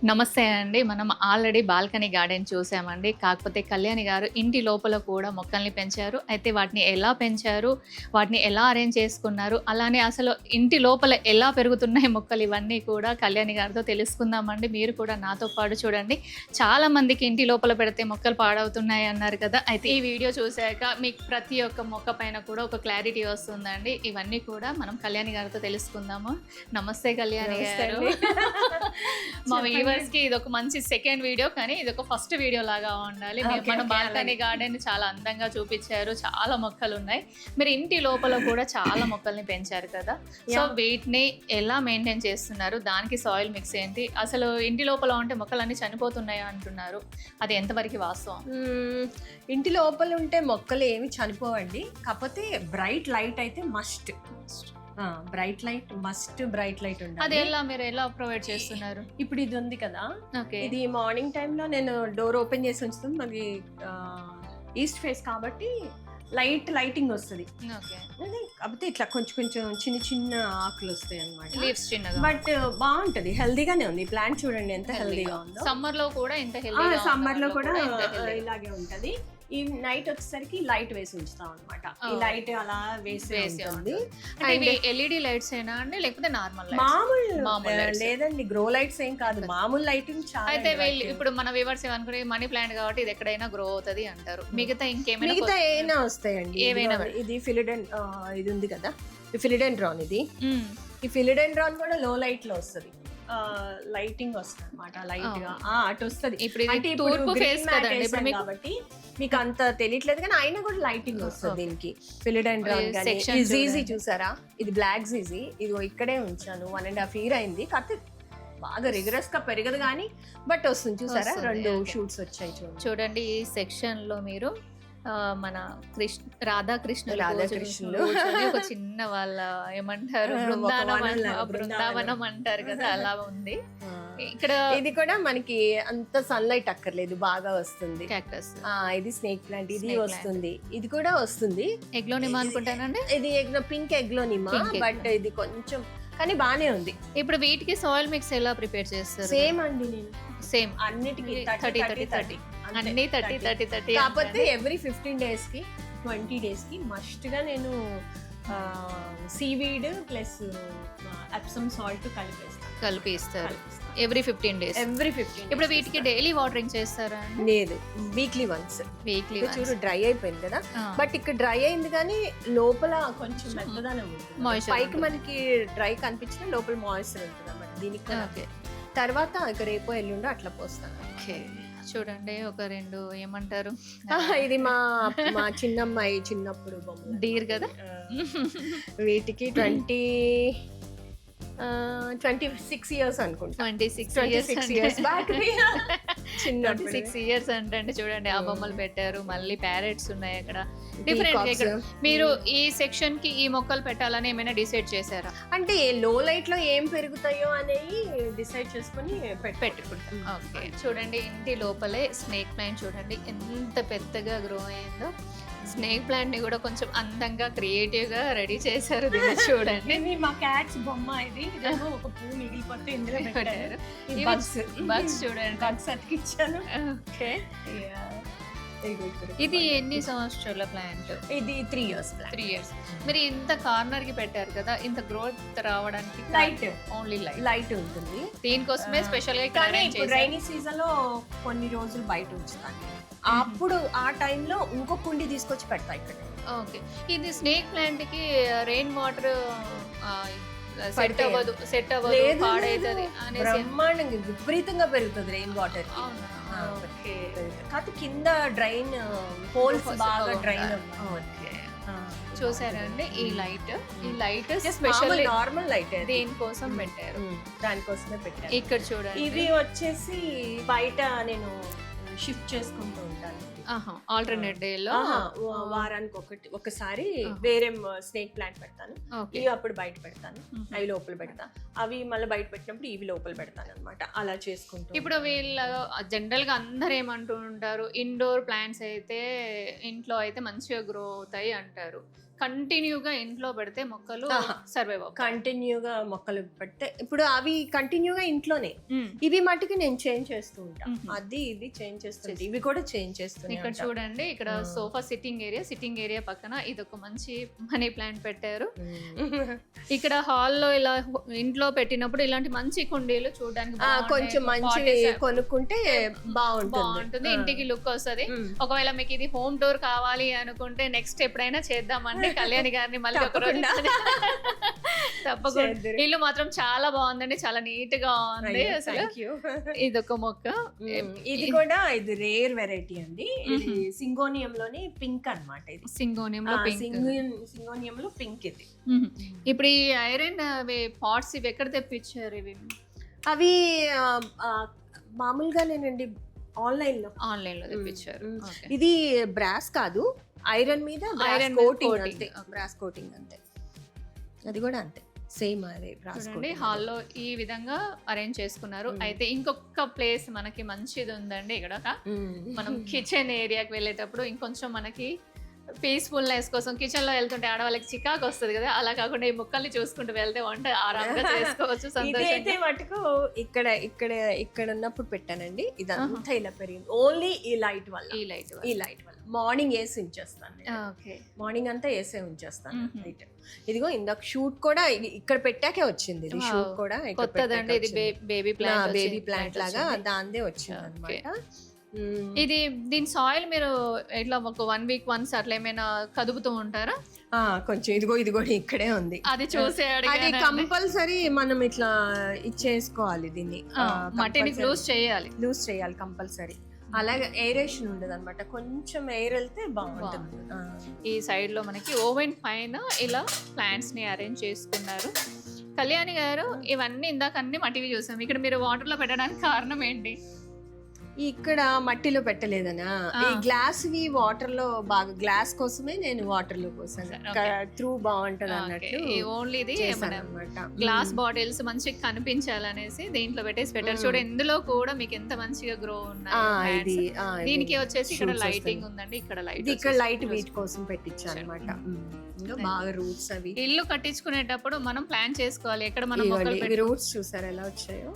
నమస్తే అండి. మనం ఆల్రెడీ బాల్కనీ గార్డెన్ చూసామండి. కాకపోతే కళ్యాణి గారు ఇంటి లోపల కూడా మొక్కల్ని పెంచారు. అయితే వాటిని ఎలా పెంచారు, వాటిని ఎలా అరేంజ్ చేసుకున్నారు, అలానే అసలు ఇంటి లోపల ఎలా పెరుగుతున్నాయి మొక్కలు, ఇవన్నీ కూడా కళ్యాణి గారితో తెలుసుకుందామండి. మీరు కూడా నాతో పాటు చూడండి. చాలా మందికి ఇంటి లోపల పెడితే మొక్కలు పాడవుతున్నాయి అన్నారు కదా. అయితే ఈ వీడియో చూశాక మీకు ప్రతి ఒక్క మొక్క పైన కూడా ఒక క్లారిటీ వస్తుందండి. ఇవన్నీ కూడా మనం కళ్యాణి గారితో తెలుసుకుందాము. నమస్తే కళ్యాణి గారు. మా వ్యూవర్స్ కి ఇది ఒక మంచి సెకండ్ వీడియో, కానీ ఇది ఒక ఫస్ట్ వీడియో లాగా ఉండాలి. మన బాల్కనీ గార్డెన్ చాలా అందంగా చూపించారు, చాలా మొక్కలు ఉన్నాయి. మీరు ఇంటి లోపల కూడా చాలా మొక్కల్ని పెంచారు కదా. సో వీటిని ఎలా మెయింటైన్ చేస్తున్నారు, దానికి సాయిల్ మిక్స్ ఏంటి, అసలు ఇంటి లోపల ఉంటే మొక్కలన్నీ చనిపోతున్నాయి అంటున్నారు, అది ఎంతవరకు వాస్తవం? ఇంటి లోపల ఉంటే మొక్కలు ఏమి చనిపోవండి, కాకపోతే బ్రైట్ లైట్ అయితే must. Bright light must, bright light ఉండాలి. అది ఎలా మీరు ఎలా ప్రొవైడ్ చేస్తున్నారు? ఇప్పుడు ఇది ఉంది కదా, ఓకే, ఇది మార్నింగ్ టైంలో నేను డోర్ ఓపెన్ చేసి ఉంచుతాను. మాది ఈస్ట్ ఫేస్ కాబట్టి లైటింగ్ వస్తుంది. కాకపోతే ఇట్లా కొంచెం చిన్న చిన్న ఆకులు వస్తాయి అన్నమాట, లీవ్స్ చిన్నగా. బట్ బాగుంటది, హెల్దీగానే ఉంది. ప్లాంట్ చూడండి ఎంత హెల్దీగా ఉందో. సమ్మర్ లో కూడా ఇంత హెల్దీ, సమ్మర్ లో కూడా ఇలాగే ఉంటది. ఈ నైట్ వచ్చేసరికి లైట్ వేసి ఉంచుతాం అనమాట. ఈ లైట్ అలా వేసి ఉంటుంది. ఎల్ఈడి లైట్స్ ఏనా అండి, లేకపోతే నార్మల్ మామూలు లేదండి, గ్రో లైట్స్ ఏం కాదు, మామూలు లైటింగ్. అయితే ఇప్పుడు మన వ్యూవర్స్ ఏమనుకునే మనీ ప్లాంట్ కాబట్టి ఇది ఎక్కడైనా గ్రో అవుతుంది అంటారు. మిగతా ఏమైనా వస్తాయండి, ఏమైనా. ఇది ఇది ఉంది కదా, ఈ ఫిలిడెండ్రాన్. ఈ ఫిలిడెండ్రాన్ కూడా లో లైట్ లో వస్తుంది, లైటింగ్ వస్తుంది అనమాట. లైట్ గా అటు వస్తుంది. కాబట్టి మీకు అంత తెలియట్లేదు, కానీ అయినా కూడా లైటింగ్ వస్తుంది దీనికి. ఫిలిడెండ్రాన్ ఈజీ చూసారా, ఇది బ్లాక్ జీజీ. ఇది ఇక్కడే ఉంచాను, 1.5 year అయింది. కాకపోతే బాగా రిగరస్ గా పెరగదు కానీ బట్ వస్తుంది. చూసారా, 2 షూట్స్ వచ్చాయి. చూడండి ఈ సెక్షన్ లో మీరు మన రాధాకృష్ణులు ఒక చిన్న వాళ్ళ ఏమంటారు బృందావనం అంటారు కదా, అలా ఉంది. ఇక్కడ ఇది కూడా మనకి అంత సన్లైట్ అక్కర్లేదు, బాగా వస్తుంది. క్యాక్టస్, ఇది స్నేక్ ప్లాంట్, ఇది వస్తుంది. ఇది కూడా వస్తుంది. ఎగ్లోనిమా అనుకుంటానండి. ఇది పింక్ ఎగ్లోనిమా, బట్ ఇది కొంచెం కానీ బానే ఉంది. ఇప్పుడు వీటికి సాయిల్ మిక్స్ ఎలా ప్రిపేర్ చేస్తారు? సేమ్ అండి, నేను సేమ్ అన్నిటికీ 30 అన్ని 30 కాకపోతే ఎవ్రీ 15 days కి 20 days కి మస్ట్ గా నేను సీవీడ్ ప్లస్ ఎప్సమ్ సాల్ట్ కలిపిస్తారు. Every 15 days. ఇప్పుడు వీటికి డైలీ వాటరింగ్ చేస్తారా? లేదు, వీక్లీ వన్స్. చూడు డ్రై అయిపోయింది కదా, బట్ ఇక్కడ డ్రై అయింది కానీ లోపల కొంచెం మెత్తదనం ఉంటుంది. పైకి మనకి డ్రై కనిపించిన లోపల మాయిశ్చర్ ఉంటుంది అన్నమాట. దీనికి తర్వాత ఇక రేపో ఎల్లుండో అట్లా పోస్తాను. చూడండి, ఒక 2 ఏమంటారు, ఇది మా చిన్నమ్మాయి చిన్నప్పుడు బొమ్మ డీర్ కదా. వీటికి 26 years అనుకుంటా. 26 years బ్యాక్. 26 years అంటే చూడండి, ఆ బొమ్మలు పెట్టారు. మళ్ళీ ప్యారెట్స్ ఉన్నాయి అక్కడ, డిఫరెంట్. మీరు ఈ సెక్షన్ కి ఈ మొక్కలు పెట్టాలని ఏమైనా డిసైడ్ చేశారా? అంటే లో లైట్ లో ఏం పెరుగుతాయో అనేవి డిసైడ్ చేసుకుని పెట్టుకుంటాం. ఓకే, చూడండి ఇంటి లోపలే స్నేక్ ప్లాంట్ చూడండి ఎంత పెద్దగా గ్రో అయిందో. స్నేక్ ప్లాంట్ ని కూడా కొంచెం అందంగా క్రియేటివ్ గా రెడీ చేశారు. చూడండి, మా క్యాట్స్ బొమ్మ. ఇది ఒక పువ్వు మిగిలిపోతే ఇందులో పెట్టారు. బగ్స్ చూడండి, బగ్స్ అతికిచ్చాను. ఓకే, ఇది ఎన్ని సంవత్సరాల ప్లాంట్? ఇది 3 years. మీరు ఇంత కార్నర్ కి పెట్టారు కదా, ఇంత గ్రోత్ రావడానికి ఓన్లీ లైట్ ఉంటుంది. దీనికోసమే స్పెషల్ గా రైనీ సీజన్ లో కొన్ని రోజులు బయట ఉంచుతాను. అప్పుడు ఆ టైంలో ఇంకో కుండి తీసుకొచ్చి పెడతా ఇక్కడ. ఓకే, ఇది స్నేక్ ప్లాంట్ కి రెయిన్ వాటర్ సెట్ అవ్వదు, పాడైతుంది. బ్రహ్మాండంగా విపరీతంగా పెరుగుతుంది రెయిన్ వాటర్. కాదు, కింద డ్రైన్ హోల్స్ బాగా డ్రైన్. చూసారండి, ఈ లైట్ స్పెషల్ నార్మల్ లైట్ దేనికోసం పెట్టారు, దానికోసమే పెట్టారు. ఇక్కడ చూడండి, ఇవి వచ్చేసి బయట నేను షిఫ్ట్ చేసుకుంటూ ఉంటాను. ఆల్టర్నేట్ డే లో వారానికి ఒకసారి వేరే స్నేక్ ప్లాంట్ పెడతాను. ఇవి అప్పుడు బయట పెడతాను, అవి లోపల పెడతా. అవి మళ్ళీ బయట పెట్టినప్పుడు ఇవి లోపల పెడతాను అనమాట. అలా చేసుకుంటూ. ఇప్పుడు వీళ్ళు జనరల్ గా అందరు ఏమంటూ ఉంటారు, ఇండోర్ ప్లాంట్స్ అయితే ఇంట్లో అయితే మంచిగా గ్రో అవుతాయి అంటారు. కంటిన్యూగా ఇంట్లో పెడితే మొక్కలు సర్వైవ్ అవుతాయి. కంటిన్యూగా మొక్కలు పెడితే ఇప్పుడు అవి కంటిన్యూగా ఇంట్లోనే, ఇవి మటుకు నేను చేంజ్ చేస్తూ ఉంటాను. అది ఇది చేంజ్ చేస్తుంది, ఇవి కూడా చేంజ్ చేస్తుంది. ఇక్కడ చూడండి, ఇక్కడ సోఫా సిట్టింగ్ ఏరియా పక్కన ఇది ఒక మంచి మనీ ప్లాంట్ పెట్టారు. ఇక్కడ హాల్లో ఇలా ఇంట్లో పెట్టినప్పుడు ఇలాంటి మంచి కుండీలు చూడడానికి కొంచెం మంచి కొనుక్కుంటే బాగుంటుంది, ఇంటికి లుక్ వస్తుంది. ఒకవేళ మీకు ఇది హోమ్ టూర్ కావాలి అనుకుంటే నెక్స్ట్ ఎప్పుడైనా చేద్దామంటే కళ్యాణి గారిని మళ్ళీ ఒక రోజు తప్పకుండా. ఇల్లు మాత్రం చాలా బాగుందండి, చాలా నీట్ గా ఉంది. అసలు ఇది ఒక మొక్క, ఇది కూడా ఇది రేర్ వెరైటీ అండి. ఇది సింగోనియం లోని పింక్ అన్నమాట. ఇది సింగోనియం లో పింక్ ఇది. ఇప్పుడు ఈ ఐరన్ పాట్స్ ఇవి ఎక్కడ తెప్పించారు? ఇవి అవి మామూలుగానేనండి, ఆన్లైన్ లో తెప్పించారు. ఇది బ్రాస్ కాదు, ఐరన్ మీద ఐరన్ కోటింగ్ అంతే, బ్రాస్ కోటింగ్ అంతే. అది కూడా అంతే సేమ్ అదే బ్రాస్ కోటింగ్. హాల్లో ఈ విధంగా అరేంజ్ చేసుకున్నారు. అయితే ఇంకొక ప్లేస్ మనకి మంచిది ఉందండి ఇక్కడ. మనం కిచెన్ ఏరియాకి వెళ్ళేటప్పుడు ఇంకొంచెం మనకి పీస్ఫుల్నెస్ కోసం కిచెన్ లో వెళ్తుంటే ఆడవాళ్ళకి చికాకు వస్తుంది కదా, అలా కాకుండా ఈ మొక్కల్ని చూసుకుంటూ వెళ్తే వంట ఆరాంగా చేసుకోవచ్చు. ఇదైతే మటుకు ఇక్కడ ఉన్నప్పుడు పెట్టానండి, ఇదంతా ఇలా పెరిగింది ఓన్లీ ఈ లైట్ వల్ల. మార్నింగ్ వేసి ఉంచేస్తాను, మార్నింగ్ అంతా వేసే ఉంచేస్తాను లైట్. ఇదిగో ఇందాక షూట్ కూడా ఇక్కడ పెట్టాకే వచ్చింది. ఇది షూట్ కూడా కొత్తదండి, ఇది బేబీ ప్లాంట్ లాగా దాందే వచ్చింది అన్నమాట. ఇది దీని సాయిల్ మీరు ఇట్లా ఒక 1 week వన్స్ అట్లా ఏమైనా కదుపుతూ ఉంటారా? కొంచెం ఇదిగో ఇక్కడే ఉంది, అది చూసే అది కంపల్సరీ మనం ఇట్లా ఇచ్చేసుకోవాలి. దీన్ని మట్టిని లూజ్ చేయాలి కంపల్సరీ. అలాగే ఏరేషన్ ఉండదు అనమాట, కొంచెం ఎయిర్ వెళ్తే బాగుంటుంది. ఈ సైడ్ లో మనకి ఓవెన్ పైన ఇలా ప్లాంట్స్ ని అరేంజ్ చేసుకున్నారు. కళ్యాణి గారు ఇవన్నీ ఇందాక అన్ని మట్టివి చూసాం, ఇక్కడ మీరు వాటర్ లో పెట్టడానికి కారణం ఏంటి? ఇక్కడ మట్టిలో పెట్టలేదనా, ఈ గ్లాస్ వి వాటర్ లో బాగా, గ్లాస్ కోసమే నేను వాటర్ లో పోసాను, త్రూ బాగుంటది అన్నట్టు. ఓన్లీ ఇది గ్లాస్ బాటిల్స్ మంచిగా కనిపించాలనేసి దీంట్లో పెట్టేసి పెట్టారు. చూడ ఇందులో కూడా మీకు ఎంత మంచిగా గ్రో ఉన్నాయి. దీనికి వచ్చేసి ఇక్కడ లైటింగ్ ఉందండి, ఇక్కడ లైట్ వీటి కోసం పెట్టించాను అనమాట. బాగా రూట్స్ అవి ఇల్లు కట్టించుకునేటప్పుడు మనం ప్లాన్ చేసుకోవాలి ఎక్కడ మనం రూట్స్ చూసారు ఎలా వచ్చాయో.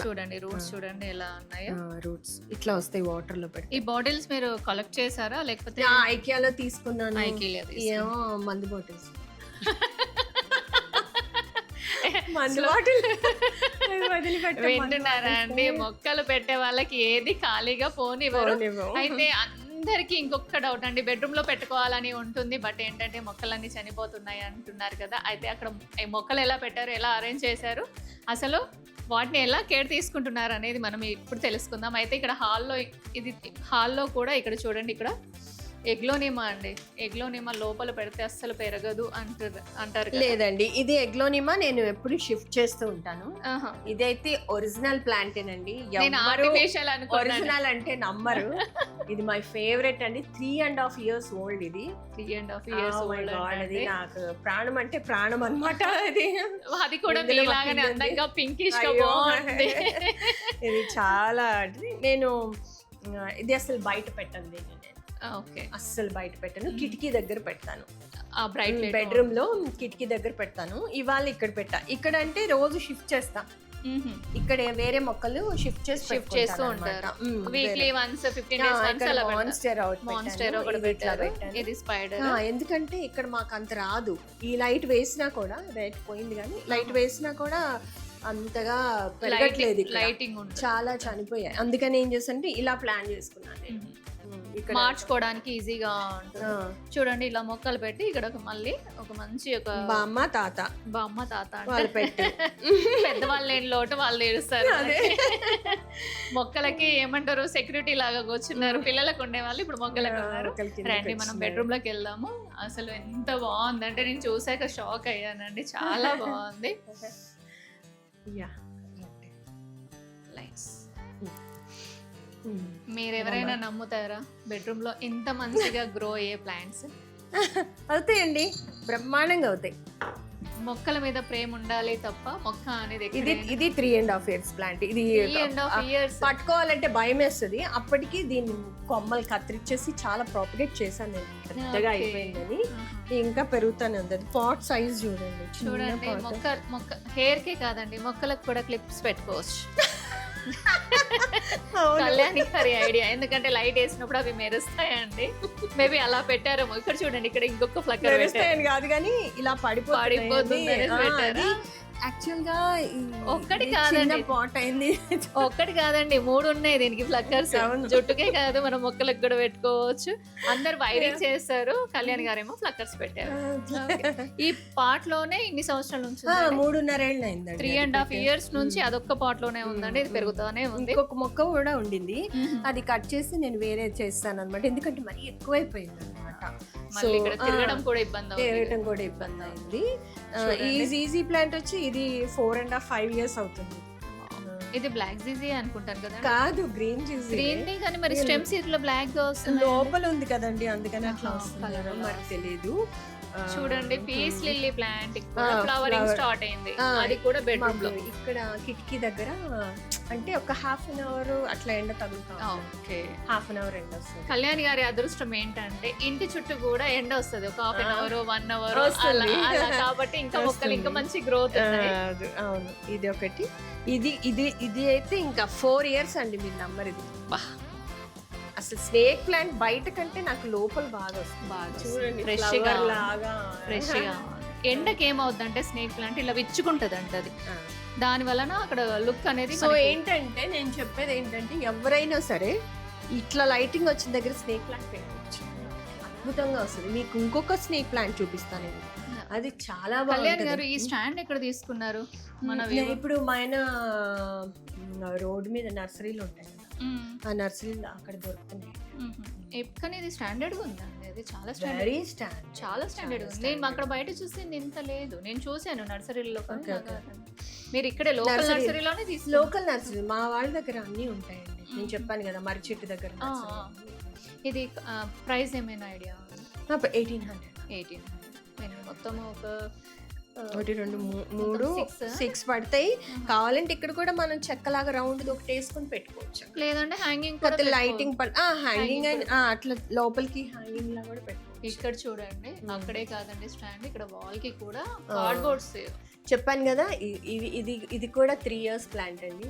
చూడండి రూట్స్ చూడండి ఎలా ఉన్నాయో. రూట్స్ ఇట్లా వస్తాయి వాటర్ లో పెట్టి. ఈ బాటిల్స్ మీరు కలెక్ట్ చేసారా లేకపోతే? ఐకియాలో తీసుకున్నాను. ఏమో మందు బాటిల్స్, మందు బాటిల్. వింటున్నారా అండి? మొక్కలు పెట్టే వాళ్ళకి ఏది ఖాళీగా పోనివ్వరు. అయితే అందరికి ఇంకొక డౌట్ అండి, బెడ్రూమ్ లో పెట్టుకోవాలని ఉంటుంది, బట్ ఏంటంటే మొక్కలన్నీ చనిపోతున్నాయి అంటున్నారు కదా. అయితే అక్కడ మొక్కలు ఎలా పెట్టారు, ఎలా అరేంజ్ చేశారు, అసలు వాటిని ఎలా కేర్ తీసుకుంటున్నారు అనేది మనం ఇప్పుడు తెలుసుకుందాం. అయితే ఇక్కడ హాల్లో కూడా ఇక్కడ చూడండి, ఇక్కడ ఎగ్లోనిమా అండి. ఎగ్లోనిమా లోపల పెడితే అస్సలు పెరగదు అంటారు. లేదండి, ఇది ఎగ్లోనిమా నేను ఎప్పుడు షిఫ్ట్ చేస్తూ ఉంటాను. ఇదైతే ఒరిజినల్ ప్లాంటేనండి, ఒరిజినల్ అంటే నమ్మరు. ఇది మై ఫేవరెట్ అండి, 3.5 years ఓల్డ్. ఇది 3.5 years ఓల్డ్. అది నాకు ప్రాణం అంటే ప్రాణం అన్నమాట. అది కూడా మీలాగానే అందంగా పింకిష్ గా బాగుంది. ఇది చాలా, నేను ఇది అసలు బయట పెట్టండి, అస్సలు బయట పెట్టాను, కిటికీ దగ్గర పెడతాను. బెడ్రూమ్ లో కిటికీ దగ్గర పెడతాను. ఇవాళ ఇక్కడ పెట్టా, ఇక్కడ అంటే రోజు షిఫ్ట్ చేస్తా. ఇక్కడ వేరే మొక్కలు షిఫ్ట్ చేస్తూ ఉంటారు. వీక్లీ వన్స్ 15 days వన్స్ అలా మాన్స్టెరా ఇది స్పైడర్. ఎందుకంటే ఇక్కడ మాకు అంత రాదు. ఈ లైట్ వేసినా కూడా, రేట్ పోయింది కానీ లైట్ వేసినా కూడా అంతగా పెరగట్లేదు, లైటింగ్ చాలా చనిపోయాయి. అందుకని ఏం చేస్తానంటే ఇలా ప్లాన్ చేసుకున్నాను, మార్చుకోవడానికి ఈజీగా ఉంటుంది. చూడండి ఇలా మొక్కలు పెట్టి ఇక్కడ మళ్ళీ ఒక మంచి ఒక బామ్మ తాత వాళ్ళు పెట్టి పెద్దవాళ్ళు లేని లోటు వాళ్ళు ఏడుస్తారు. మొక్కలకి ఏమంటారు, సెక్యూరిటీ లాగా కూర్చున్నారు. పిల్లలకు ఉండే వాళ్ళు ఇప్పుడు మొక్కలకు ఉన్నారు. రండి మనం బెడ్రూమ్ లోకి వెళ్దాము. అసలు ఎంత బాగుందంటే నేను చూసాక షాక్ అయ్యానండి, చాలా బాగుంది. లైట్స్ మీరు ఎవరైనా నమ్ముతారా బెడ్రూమ్ లో ఇంత మంచిగా గ్రో అయ్యే ప్లాంట్స్? అవుతాయండి, బ్రహ్మాండంగా అవుతాయి. మొక్కల మీద ప్రేమ ఉండాలి తప్ప మొక్క అనేది ఇది 3.5 years ప్లాంట్. ఇది 3.5 years పట్టుకోవాలంటే భయం వేస్తుంది. అప్పటికి దీన్ని కొమ్మలు కత్తిరించేసి చాలా ప్రాపగేట్ చేశాను నేను, పెద్దగా అయిపోయిందని. ఇంకా పెరుగుతానే ఉంది. అది పాట్ సైజ్ చూడండి. చూడండి, మొక్క హెయిర్ కే కాదండి, మొక్కలకు కూడా క్లిప్స్ పెట్టుకోవచ్చు. కళ్యాణి గారి ఐడియా, ఎందుకంటే లైట్ వేసినప్పుడు అవి మెరుస్తాయండి. మేబీ అలా పెట్టారేమో. ఇక్కడ చూడండి, ఇక్కడ ఇంకొక ఫ్లక్కర్ కాదు కానీ ఇలా పడిపోతుంది. యాక్చువల్ గా ఒక్కటి కాదండి, పాట్ అయింది. ఒక్కటి కాదండి, 3 ఉన్నాయి దీనికి ఫ్లక్కర్స్. జుట్టుకే కాదు, మనం మొక్కలకు కూడా పెట్టుకోవచ్చు. అందరు వైరింగ్ చేస్తారు, కళ్యాణ్ గారేమో ఫ్లక్కర్స్ పెట్టారు. ఈ పాట్ లోనే ఇన్ని సంవత్సరాల నుంచి 3.5 ఏళ్ళు అయిందండి. 3.5 years నుంచి అదొక్క పాట్ లోనే ఉందండి. ఇది పెరుగుతానే ఉంది. ఇంకొక మొక్క కూడా ఉండింది, అది కట్ చేసి నేను వేరే చేస్తాను అనమాట. ఎందుకంటే మరీ ఎక్కువైపోయింది అనమాట. తిరగడం కూడా ఇబ్బంది అయింది. ఈజీ ప్లాంట్ వచ్చి ఇది 4.5 years అవుతుంది. ఇది బ్లాక్ జీజీ అనుకుంటాను కదా. కాదు, గ్రీన్ జీజీ. గ్రీన్ కానీ మరి స్టెమ్స్ ఇట్లా బ్లాక్ గా వస్తుంది. లోపల ఉంది కదండి, అందుకని అట్లా వస్తుంది. మరి తెలియదు. చూడండి, peace lily plant flowering start అయింది. అది కూడా బెడ్రూమ్ లో ఇక్కడ కిటికీ దగ్గర, అంటే ఒక 1/2 hour అట్లా ఎండ తగులుతా. ఓకే, 1/2 hour ఎండ వస్తుంది. కళ్యాణ్ గారి అదృష్టం ఏంటంటే ఇంటి చుట్టూ కూడా ఎండ వస్తుంది. ఒక 1/2 hour 1 hour కాబట్టి ఇంకా మొక్కలు ఇంకా మంచి గ్రోత్. అవును, ఇది ఒకటి. ఇది అయితే ఇంకా 4 years అండి, మీరు నమ్మరు. ఇది అసలు స్నేక్ ప్లాంట్ బయట కంటే నాకు లోపల బాగా వస్తుంది. చూడండి, ఫ్రెష్గా. ఎండకి ఏమవుద్దంటే స్నేక్ ప్లాంట్ ఇలా విచ్చుకుంటది అంట, అది దాని వలన అక్కడ లుక్ అనేది. సో ఏంటంటే నేను చెప్పేది ఏంటంటే, ఎవరైనా సరే ఇట్లా లైటింగ్ వచ్చిన దగ్గర స్నేక్ ప్లాంట్ పెట్టవచ్చు, అద్భుతంగా వస్తుంది. మీకు ఇంకొక స్నేక్ ప్లాంట్ చూపిస్తాను నేను, అది చాలా బాగుంది. ఈ స్టాండ్ ఎక్కడ తీసుకున్నారు? ఇప్పుడు మన రోడ్ మీద నర్సరీలు ఉంటాయి కదా, ఆ నర్సరీలో అక్కడ దొరుకుతున్నాయి. కానీ ఇది స్టాండర్డ్ గా ఉందండి, అది చాలా చాలా స్టాండర్డ్ ఉంది. నేను అక్కడ బయట చూస్తే ఇంత లేదు, నేను చూసాను నర్సరీలో. మీరు ఇక్కడ లోకల్ నర్సరీలోనే లోకల్ నర్సరీ మా వాళ్ళ దగ్గర అన్ని ఉంటాయండి. నేను చెప్పాను కదా, మర్రి చెట్టు దగ్గర. ఇది ప్రైస్ ఏమైనా ఐడియా? 1800. మొత్తం ఒక 1 2 3 6 పడతాయి. కావాలంటే ఇక్కడ కూడా మనం చెక్కలాగా రౌండ్ ఒకటి వేసుకొని పెట్టుకోవచ్చు, లేదంటే హ్యాంగింగ్ లైటింగ్ హ్యాంగింగ్ అట్లా లోపలికి హ్యాంగింగ్ లా కూడా పెట్టుకోవచ్చు. ఇక్కడ చూడండి, అక్కడే కాదండి స్టాండ్, ఇక్కడ వాల్ కి కూడా కార్డ్బోర్డ్స్. చెప్పాను కదా, ఇది కూడా 3 years ప్లాంట్ అండి.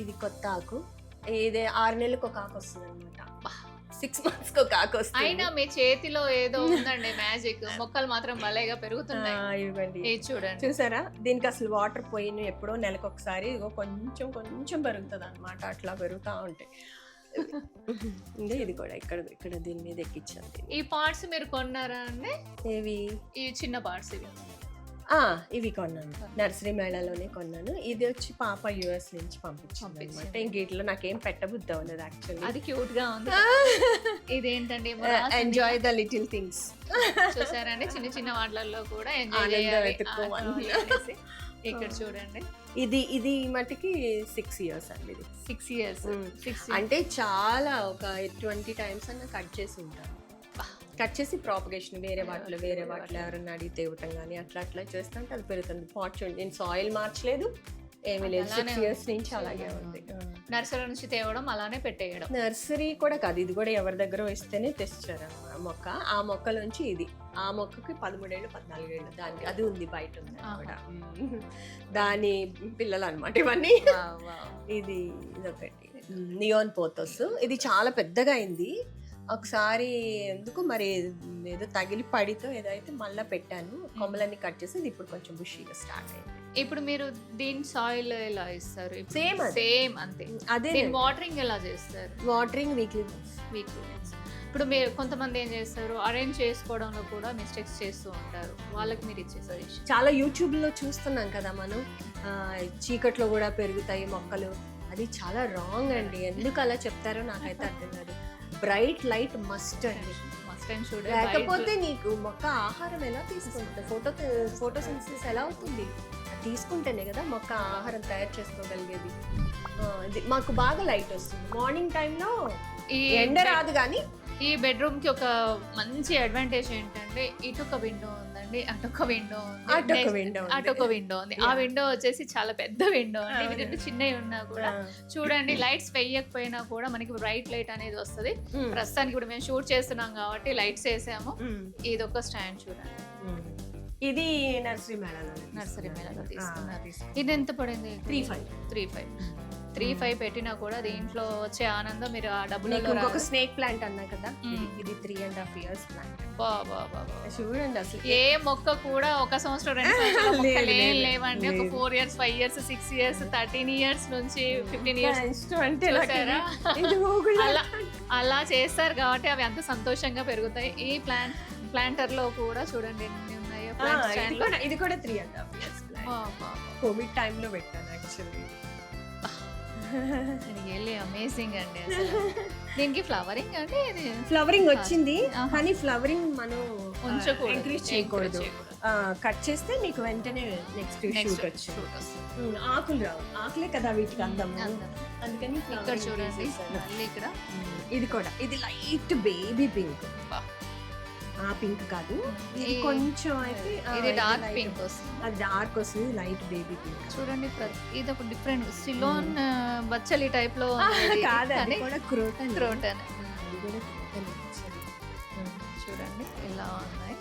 ఇది కొత్త ఆకు. ఇది 6 నెలలకు ఒక ఆకు వస్తుంది అనమాట. 6 months ఒక ఆకు వస్తుంది. అయినా మీ చేతిలో ఏదో ఉందండి మ్యాజిక్. మొక్కలు మాత్రం భలేగా పెరుగుతున్నాయి. ఇవ్వండి, చూడండి, చూసారా? దీనికి అసలు వాటర్ పోయిన ఎప్పుడో నెలకు ఒకసారి ఇగో కొంచెం పెరుగుతుంది అనమాట. అట్లా పెరుగుతూ ఉంటాయి. ఇది కూడా ఇక్కడ దీని మీద ఎక్కించాను. ఈ పార్ట్స్ మీరు కొన్నారా అండి? ఏవి? ఈ చిన్న పార్ట్స్ ఇవి కొన్నాను, నర్సరీ మేళాలోనే కొన్నాను. ఇది వచ్చి పాప US నుంచి పంపించింది. ఇంక ఇట్లా నాకేం పెట్టబుద్ధి అవ్వలేదు యాక్చువల్లీ. అది క్యూట్ గా ఉంది. ఇదేంటండి? Enjoy the little things. చూసారండి, చిన్న చిన్న వాటిల్లో కూడా ఎంజాయ్ చేయాలి. ఇక్కడ చూడండి, ఇది మటుకి 6 years అండి. ఇది 6 years. అంటే చాలా ఒక 20 times అన్న కట్ చేసి ఉంటాను. కట్ చేసి ప్రాపగేషన్ వేరే వాటిలో ఎవరన్నా అడిగితే ఇవ్వటం కానీ అట్లా చేస్తుంటే అది పెరుగుతుంది. పాట్ చూడండి, నేను సాయిల్ మార్చలేదు, ఏమీ లేదు. 6 years నుంచి అలాగే ఉంది. నర్సరీ నుంచి తేవడం, అలానే పెట్టేయడం. నర్సరీ కూడా కాదు, ఇది కూడా ఎవరి దగ్గర ఇస్తేనే తెచ్చారు మొక్క. ఆ మొక్క నుంచి ఇది, ఆ మొక్కకి 13 ఏళ్ళు 14 ఏళ్ళు దానికి అది ఉంది, బయట ఉంది కూడా. దాని పిల్లలు అనమాట ఇవన్నీ. ఇదొకటి నియోన్ పోతోస్. ఇది చాలా పెద్దగా అయింది. ఒకసారి ఎందుకు మరి ఏదో తగిలి పడితో ఏదైతే మళ్ళీ పెట్టాను, కొమ్మలన్నీ కట్ చేసి ఇది ఇప్పుడు కొంచెం బుషీగా స్టార్ట్ అయింది. ఇప్పుడు మీరు దీని సాయిల్ ఎలా ఇస్తారు? సేమ్ అంతే. అదే వాటరింగ్ ఎలా చేస్తారు? Watering weekly. ఇప్పుడు మీరు కొంతమంది ఏం చేస్తారు, అరేంజ్ చేసుకోవడంలో కూడా మిస్టేక్స్ చేస్తూ ఉంటారు, వాళ్ళకి మీరు ఇచ్చే సజెషన్? చాలా యూట్యూబ్లో చూస్తున్నాం కదా మనం, చీకట్లో కూడా పెరుగుతాయి మొక్కలు. అది చాలా రాంగ్ అండి. ఎందుకు అలా చెప్తారో నాకైతే అర్థం కాదు. బ్రైట్ లైట్ మస్ట్ అండి, లేకపోతే నీకు మొక్క ఆహారం ఎలా తీసుకుంటుంది? ఫోటోసింథసిస్ ఎలా అవుతుంది? తీసుకుంటేనే కదా మొక్క ఆహారం తయారు చేసుకోగలిగేది. మాకు బాగా లైట్ వస్తుంది మార్నింగ్ టైంలో, ఎండ రాదు. కానీ ఈ బెడ్రూమ్ కి ఒక మంచి అడ్వాంటేజ్ ఏంటంటే, ఇటు ఒక విండో ఉందండి, చూడండి అటొక విండో అటొక window ఉంది. అటొక విండో ఉంది. ఆ విండో వచ్చేసి చాలా పెద్ద విండో అండి. ఇవి రెండు చిన్నవి ఉన్నా కూడా చూడండి లైట్స్ వేయకపోయినా కూడా మనకి బ్రైట్ లైట్ అనేది వస్తుంది. ప్రస్తుతానికి ఇప్పుడు మేము షూట్ చేస్తున్నాం కాబట్టి లైట్స్ వేసాము. ఇది ఒక స్టాండ్ చూడండి, ఇది నర్సరీ మేళలో తీసుకున్నారు. ఇది ఎంత పడింది? 3,500 పెట్టినా కూడా దీంట్లో వచ్చే ఆనందం మీరు ఆ డబ్బులలో ఒక స్నేక్ ప్లాంట్ అన్నా కదా, ఇది 3.5 years ప్లాంట్. చూడండి అసలు ఏ మొక్క కూడా 1 సంవత్సరం 2 సంవత్సరాల మొక్కలు ఏం లేవండి. ఒక 4 years 5 years 6 years 13 years నుంచి 15 years చూసారా? అలా చేస్తారు కాబట్టి అవి అంత సంతోషంగా పెరుగుతాయి. ఈ ప్లాంటర్ లో కూడా చూడండి ఎన్ని ఉన్నాయో. ఇది కూడా 3.5 years కోవిడ్ టైమ్ లో పెట్టాను యాక్చువల్లీ. అమేజింగ్ అండి అసలు. దీనికి ఫ్లవరింగ్ అంటే ఫ్లవరింగ్ వచ్చింది కానీ ఫ్లవరింగ్ మనం ఎంకరేజ్ చేయకూడదు. కట్ చేస్తే మీకు వెంటనే నెక్స్ట్ షూట్ వచ్చి ఆకులు రావు. ఆకులే కదా వీటికి అందం, అందుకని ఇక్కడ చూడండి మళ్ళీ ఇక్కడ ఇది కూడా ఇది లైట్ బేబీ పింక్. ఆ పింక్ కాదు, ఇది కొంచెం అయితే ఇది డార్క్ పింక్ వస్తుంది. అది డార్క్ వస్తుంది, లైట్ బేబీ పింక్. చూడండి ఇది ఒక డిఫరెంట్ సిలోన్ బచ్చలి టైప్ లో కాదు, అది కూడా క్రోటన్. చూడండి ఇలా ఉన్నాయి.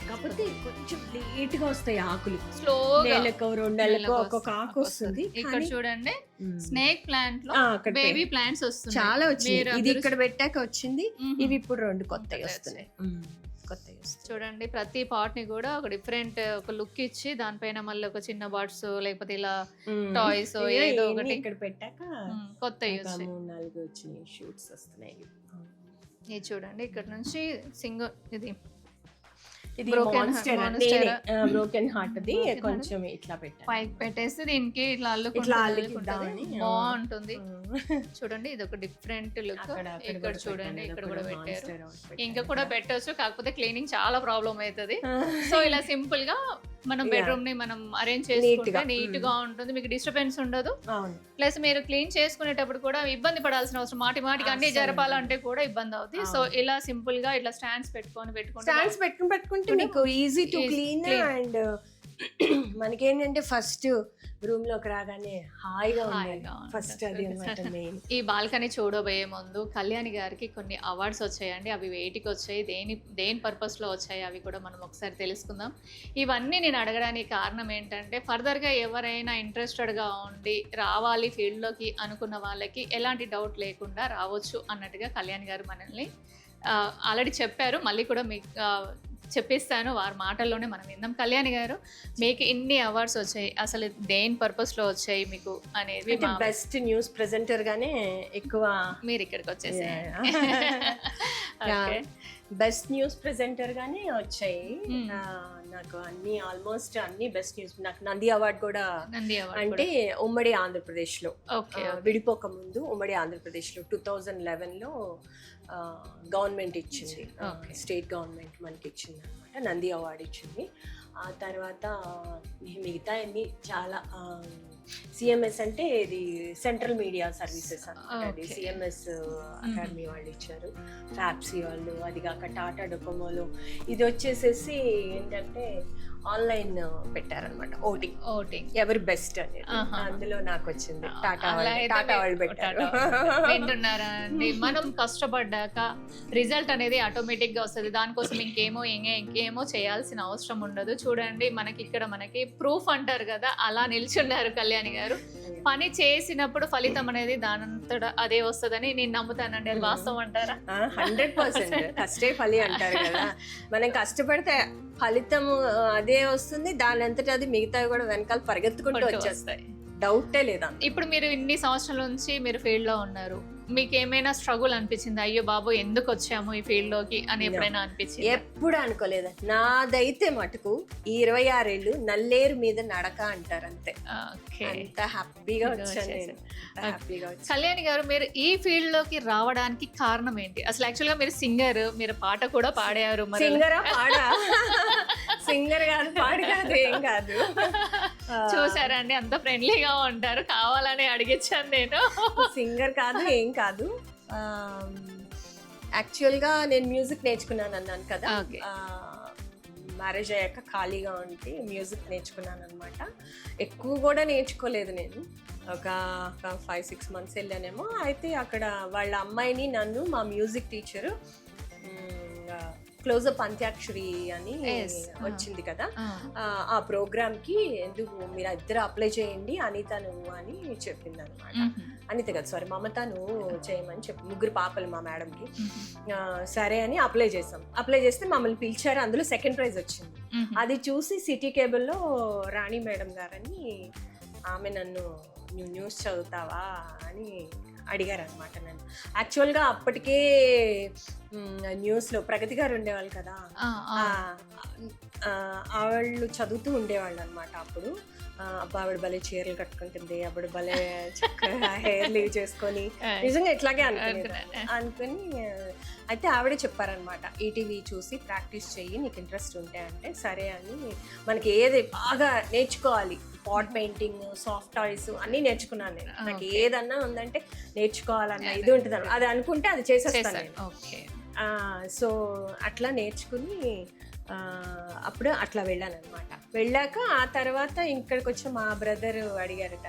కాకపోతే కొంచెం లేట్ గా వస్తాయి ఆకులు, స్లోగా నెలకు 2 నెలలకు ఒక్కొక్క ఆకు వస్తుంది. ఇక్కడ చూడండి స్నేక్ ప్లాంట్ లో బేబీ ప్లాంట్స్ వస్తున్నాయి, చాలా వచ్చింది. ఇది ఇక్కడ పెట్టాక వచ్చింది, ఇవి ఇప్పుడు 2 కొత్తవి వస్తున్నాయి. చూడండి ప్రతి పాట్ ని కూడా ఒక డిఫరెంట్ ఒక లుక్ ఇచ్చి దానిపైన మళ్ళీ ఒక చిన్న బర్డ్స్ లేకపోతే ఇలా టాయ్స్ ఏదో ఒకటి ఇక్కడ పెట్టాక కొత్త 3-4 వచ్చినాయి షూట్స్ వస్తున్నాయి. ఇది చూడండి ఇక్కడ నుంచి సింగిల్ ఇది బ్రోకెన్ హార్ట్ అది కొంచెం ఇట్లా పెట్టాను, పైకి పెట్టేసి దీనికి ఇట్లా అల్లుకుంటుంది, బాగుంటుంది. చూడండి ఇది ఒక డిఫరెంట్ లుక్. ఇక్కడ చూడండి ఇక్కడ కూడా పెట్టారు, ఇంకా కూడా పెట్టొచ్చు, కాకపోతే క్లీనింగ్ చాలా ప్రాబ్లం అవుతుంది. సో ఇలా సింపుల్ గా మనం బెడ్రూమ్ ని మనం అరేంజ్ చేసుకుంటే నీట్ గా ఉంటుంది, మీకు డిస్టర్బెన్స్ ఉండదు. ప్లస్ మీరు క్లీన్ చేసుకునేటప్పుడు కూడా ఇబ్బంది పడాల్సిన అవసరం, మాటికి అన్ని జరపాలంటే కూడా ఇబ్బంది అవుతుంది. సో ఇలా సింపుల్ గా ఇట్లా స్టాండ్స్ పెట్టుకుంటే నీకు ఈజీ టు క్లీన్. అండ్ మనకేంటంటే ఫస్ట్ రూమ్ లోకి రాగానే హాయిగా ఫస్ట్ అది అన్నమాట మెయిన్. ఈ బాల్కనీ చూడబోయే ముందు కళ్యాణి గారికి కొన్ని అవార్డ్స్ వచ్చాయండి. అవి వేటికి వచ్చాయి, దేని పర్పస్ లో వచ్చాయి, అవి కూడా మనం ఒకసారి తెలుసుకుందాం. ఇవన్నీ నేను అడగడానికి కారణం ఏంటంటే ఫర్దర్ గా ఎవరైనా ఇంట్రెస్టెడ్ గా ఉండి రావాలి ఫీల్డ్ లోకి అనుకున్న వాళ్ళకి ఎలాంటి డౌట్ లేకుండా రావచ్చు అన్నట్టుగా కళ్యాణి గారు మనల్ని ఆల్రెడీ చెప్పారు. మళ్ళీ కూడా మీకు చెప్పిస్తాను, వారి మాటల్లోనే మనం విందాం. కళ్యాణి గారు, మీకు ఇన్ని అవార్డ్స్ వచ్చాయి, అసలు దేని పర్పస్ లో వచ్చాయి మీకు అనేది? బెస్ట్ న్యూస్ ప్రెజెంటర్ గానే ఎక్కువ మీరు ఇక్కడికి వచ్చేసారు. బెస్ట్ న్యూస్ ప్రెజెంటర్ గానే వచ్చాయి నాకు అన్ని, ఆల్మోస్ట్ అన్ని బెస్ట్ న్యూస్. నాకు నంది అవార్డు కూడా, అంటే ఉమ్మడి ఆంధ్రప్రదేశ్ లో విడిపోక ముందు ఉమ్మడి ఆంధ్రప్రదేశ్ లో 2011 లో గవర్నమెంట్ ఇచ్చింది, స్టేట్ గవర్నమెంట్ మనకి ఇచ్చింది అనమాట, నంది అవార్డు ఇచ్చింది. ఆ తర్వాత మిగతా అన్ని చాలా సిఎంఎస్ అంటే ఇది సెంట్రల్ మీడియా సర్వీసెస్ అనమాట, సిఎంఎస్ అకాడమీ వాళ్ళు ఇచ్చారు, ఫ్యాప్సీ వాళ్ళు, అది కాక టాటా డొకోమోలో ఇది వచ్చేసేసి ఏంటంటే ఆన్లైన్ పెట్టారనమాట, ఓటింగ్ ఎవరు బెస్ట్ అనేది, అందులో నాకు వచ్చింది టాటా వాళ్ళు పెట్టారు. వింటున్నారా అండి, మనం కష్టపడ్డాక రిజల్ట్ అనేది ఆటోమేటిక్ గా వస్తుంది, దానికోసం ఇంకేమో చేయాల్సిన అవసరం ఉండదు. చూడండి మనకి ఇక్కడ మనకి ప్రూఫ్ అంటారు కదా, అలా నిల్చున్నారు కళ్యాణి గారు. పని చేసినప్పుడు ఫలితం అనేది దానంతటా అదే వస్తుందని నేను నమ్ముతానండి, అది వాస్తవం అంటారా? 100% కష్టే ఫలి అంటారు కదా, మనం కష్టపడితే ఫలితం అదే వస్తుంది, దాని అంతటా అది మిగతావి కూడా వెనకాల పరిగెత్తుకుంటూ వచ్చేస్తాయి, డౌటే లేదా. ఇప్పుడు మీరు ఇన్ని సంవత్సరాల నుంచి మీరు ఫీల్డ్ లో ఉన్నారు, మీకు ఏమైనా స్ట్రగుల్ అనిపించింది, అయ్యో బాబు ఎందుకు వచ్చాము ఈ ఫీల్డ్ లోకి అని ఎప్పుడైనా అనిపించింది? ఎప్పుడు అనుకోలేదు. నాదైతే మటుకు ఈ 26 ఏళ్ళు నల్లేరు మీద నడక అంటారు అంతే, అంత హ్యాపీగా వచ్చాను. కళ్యాణి గారు, మీరు ఈ ఫీల్డ్ లోకి రావడానికి కారణం ఏంటి? అసలు యాక్చువల్ గా మీరు సింగర్, మీరు పాట కూడా పాడారు. సింగర్ కాదు, పాడు కాదు, ఏం కాదు. చూసారండి అంత ఫ్రెండ్లీగా ఉంటారు, కావాలని అడిగించాను నేను. సింగర్ కాదు, ఏం కాదు. యాక్చువల్గా నేను మ్యూజిక్ నేర్చుకున్నాను అన్నాను కదా, మ్యారేజ్ అయ్యాక ఖాళీగా ఉంటే మ్యూజిక్ నేర్చుకున్నాను అనమాట. ఎక్కువ కూడా నేర్చుకోలేదు నేను, ఒక 5-6 months వెళ్ళానేమో. అయితే అక్కడ వాళ్ళ అమ్మాయిని నన్ను మా మ్యూజిక్ టీచరు క్లోజప్ అంత్యాక్షరి అని వచ్చింది కదా, ఆ ప్రోగ్రామ్కి ఎందుకు మీరు ఇద్దరు అప్లై చేయండి అనిత నువ్వు అని చెప్పింది అనమాట. అనిత కదా సారీ మమత నువ్వు చేయమని చెప్పి, ముగ్గురు పాపలు మా మేడంకి. సరే అని అప్లై చేసాం. అప్లై చేస్తే మమ్మల్ని పిలిచారు, అందులో సెకండ్ ప్రైజ్ వచ్చింది. అది చూసి సిటీ కేబుల్లో రాణి మేడం గారని ఆమె నన్ను నువ్వు న్యూస్ చదువుతావా అని అడిగారు అనమాట నన్ను. యాక్చువల్గా అప్పటికే న్యూస్లో ప్రగతి గారు ఉండేవాళ్ళు కదా, వాళ్ళు చదువుతూ ఉండేవాళ్ళు అనమాట అప్పుడు. అబ్బా ఆవిడ భలే చీరలు కట్టుకుంటుంది, అప్పుడు భలే చక్కగా హెయిర్ లీవ్ చేసుకొని నిజంగా ఇట్లాగే అనుకుని అయితే ఆవిడే చెప్పారనమాట, ఈటీవీ చూసి ప్రాక్టీస్ చెయ్యి నీకు ఇంట్రెస్ట్ ఉంటే అంటే. సరే అని మనకి ఏది బాగా నేర్చుకోవాలి, పాట్ పెయింటింగ్, సాఫ్ట్ టాయ్స్ అన్నీ నేర్చుకున్నాను నేను. నాకు ఏదన్నా ఉందంటే నేర్చుకోవాలన్న ఇది ఉంటుంది, అది అనుకుంటే అది చేసేస్తాను నేను. సో అట్లా నేర్చుకుని అప్పుడు అట్లా వెళ్ళాను అనమాట. వెళ్ళాక ఆ తర్వాత ఇక్కడికి వచ్చి మా బ్రదర్ అడిగారట,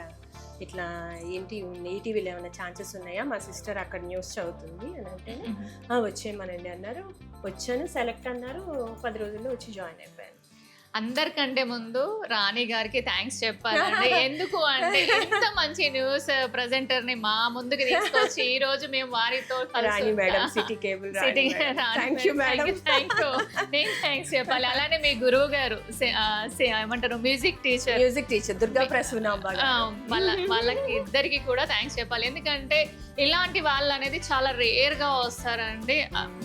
ఇట్లా ఏంటి ఈటీవీలో ఏమైనా ఛాన్సెస్ ఉన్నాయా, మా సిస్టర్ అక్కడ న్యూస్ చదువుతుంది అని అంటే వచ్చేయమనండి అన్నారు. వచ్చాను, సెలెక్ట్ అన్నారు, 10 రోజుల్లో వచ్చి జాయిన్ అయిపోయాను. అందరికంటే ముందు రాణి గారికి థ్యాంక్స్ చెప్పాలండి. ఎందుకు అంటే ఇంత మంచి న్యూస్ ప్రెజెంటర్ ని మా ముందుకు తీసుకొచ్చి ఈ రోజు మేము వారితో నేను థ్యాంక్స్ చెప్పాలి. అలానే మీ గురువు గారు ఏమంటారు మ్యూజిక్ టీచర్ దుర్గా ప్రసూన, వాళ్ళకి ఇద్దరికి కూడా థ్యాంక్స్ చెప్పాలి. ఎందుకంటే ఇలాంటి వాళ్ళు అనేది చాలా రేర్ గా వస్తారండి.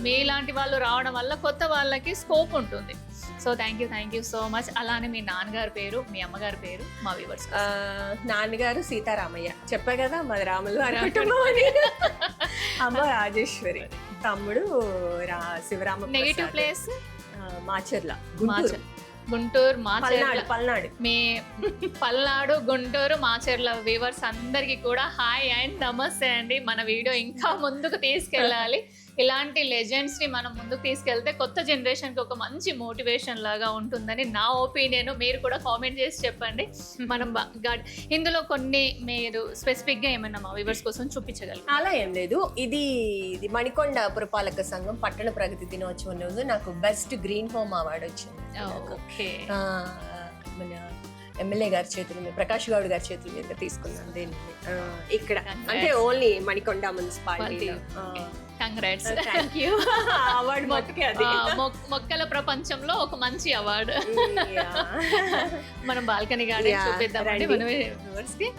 మీలాంటి వాళ్ళు రావడం వల్ల కొత్త వాళ్ళకి స్కోప్ ఉంటుంది. So thank you so much. అలానే మీ నాన్నగారి పేరు, మీ అమ్మగారి పేరు మా వ్యూవర్స్. నాన్నగారు సీతారామయ్య, చెప్పా కదా మాది రాములు వారి కుటుంబం అని. అమ్మ రాజేశ్వరి, తమ్ముడు శివరామ. Negative place Macherla, Guntur Palnadu. మీ పల్నాడు, గుంటూరు, మాచర్ల వ్యూవర్స్ అందరికీ కూడా హాయ్ అండ్ నమస్తే అండి. మన వీడియో ఇంకా ముందుకు తీసుకెళ్ళాలి. ఇలాంటి లెజెండ్స్ ని మనం ముందుకు తీసుకెళ్తే కొత్త జనరేషన్ కి ఒక మంచి మోటివేషన్ లాగా ఉంటుందని నా ఒపీనియన్. మీరు కూడా కామెంట్ చేసి చెప్పండి. మనం ఇందులో కొన్ని మీరు స్పెసిఫిక్ గా ఏమన్నా మా వ్యూవర్స్ కోసం చూపించగలరు? అలా ఏం లేదు. ఇది మణికొండ పురపాలక సంఘం పట్టణ ప్రగతి దినోత్సవం రోజు నాకు బెస్ట్ గ్రీన్ హోమ్ అవార్డు వచ్చింది. మన ఎమ్మెల్యే గారి చేతుల మీద, ప్రకాష్ గౌడ్ గారి చేతుల మీద తీసుకున్నాను దీన్ని. ఇక్కడ అంటే only Manikonda municipality. Congrats. Thank you. Award మొక్కల ప్రపంచంలో ఒక మంచి అవార్డు. మనం బాల్కనీ గార్డెన్ చూపిద్దామండి మన వ్యూవర్స్ కి.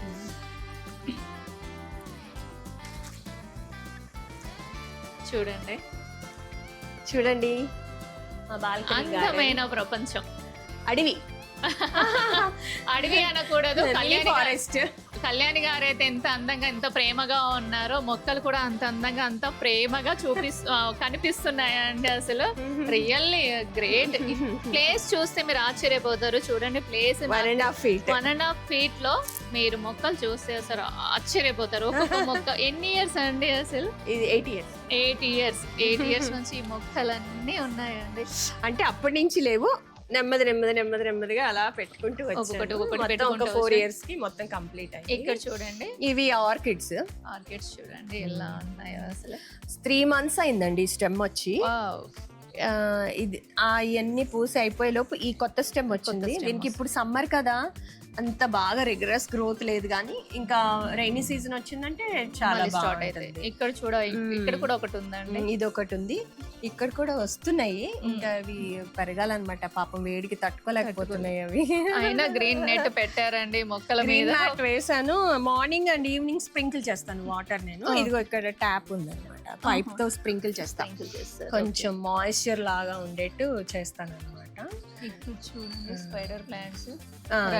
చూడండి అందమైన ప్రపంచం. అడవి అనకూడదు, కళ్యాణి గారు అయితే ఎంత అందంగా ఎంత ప్రేమగా ఉన్నారో మొక్కలు కూడా అంత అందంగా అంత ప్రేమగా కనిపిస్తున్నాయండి. అసలు రియల్లీ గ్రేట్. ప్లేస్ చూస్తే మీరు ఆశ్చర్యపోతారు. చూడండి ప్లేస్ 1.5 feet లో మీరు మొక్కలు చూస్తే అసలు ఆశ్చర్యపోతారు. ఒక్కొక్క మొక్క ఎన్ని ఇయర్స్ అండి? అసలు 8 years నుంచి ఈ మొక్కలన్నీ ఉన్నాయండి. అంటే అప్పటి నుంచి లేవు, నెమ్మదిగా అలా పెట్టుకుంటూ వచ్చాను. 4 years కి మొత్తం కంప్లీట్ అయ్యింది. ఇక్కడ చూడండి, ఇవి ఆర్కిడ్స్ చూడండి ఎలా ఉన్నాయో. అసలు 3 months అయిందండి స్టెమ్ వచ్చి. ఇది ఇవన్నీ పూసి అయిపోయే లోపు ఈ కొత్త స్టెమ్ వచ్చింది. దీనికి ఇప్పుడు సమ్మర్ కదా, అంత బాగా రిగరస్ గ్రోత్ లేదు, కానీ ఇంకా రైనీ సీజన్ వచ్చిందంటే చాలా స్టార్ట్ అవుతుంది. ఇక్కడ ఇక్కడ కూడా ఒకటి ఉందండి, ఇది ఒకటి ఉంది, ఇక్కడ కూడా వస్తున్నాయి. ఇంకా అవి పెరగాలన్నమాట. పాపం వేడికి తట్టుకోలేకపోతున్నాయి అవి. అయినా గ్రీన్ నెట్ పెట్టారండి మొక్కల మీద. వేసాను. మార్నింగ్ అండ్ ఈవినింగ్ స్ప్రింకిల్ చేస్తాను వాటర్ నేను. ఇదిగో ఇక్కడ ట్యాప్ ఉంది, పైప్ తో స్ప్రింకిల్ చేస్తాను. కొంచెం మాయిశ్చర్ లాగా ఉండేట్టు చేస్తాను అనమాట. చూడండి స్పైడర్ ప్లాంట్స్,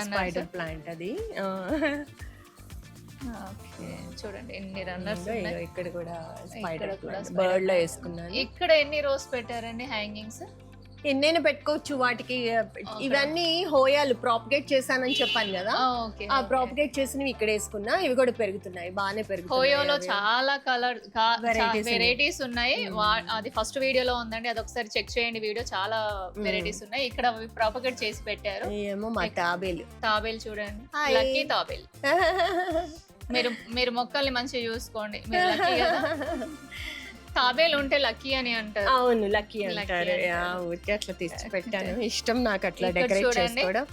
స్పైడర్ ప్లాంట్ అది. చూడండి ఎన్ని రన్నర్స్. ఇక్కడ కూడా స్పైడర్ బర్డ్ లో వేసుకున్నాను. ఇక్కడ ఎన్ని రోస్ పెట్టారండి హ్యాంగింగ్స్? ఎన్నైనా పెట్టుకోవచ్చు వాటికి. ఇవన్నీ హోయాలు ప్రాపగేట్ చేశానని చెప్పాను కదా, ఓకే. ఆ ప్రాపగేట్ చేసినవి ఇక్కడ వేసుకున్నా, ఇవి కూడా పెరుగుతున్నాయి, బాగానే పెరుగుతున్నాయి. హోయోలో చాలా కలర్ వెరైటీస్ ఉన్నాయి. అది ఫస్ట్ వీడియోలో ఉందండి, అది ఒకసారి చెక్ చేయండి. వీడియో చాలా వెరైటీస్ ఉన్నాయి. ఇక్కడ ప్రాపగేట్ చేసి పెట్టారు. ఏమో మా తాబేలు చూడండి, లక్కీ తాబేలు. మీరు మొక్కల్ని మంచిగా చూసుకోండి, మీరు లక్కీ కదా. తాబేలు ఉంటే లక్కీ అని అంటారు. అవును, లక్కీ అంటారు. అట్లా తెచ్చి పెట్టాను, ఇష్టం నాకు అట్లా డెకరేట్ చేసుకోవడం.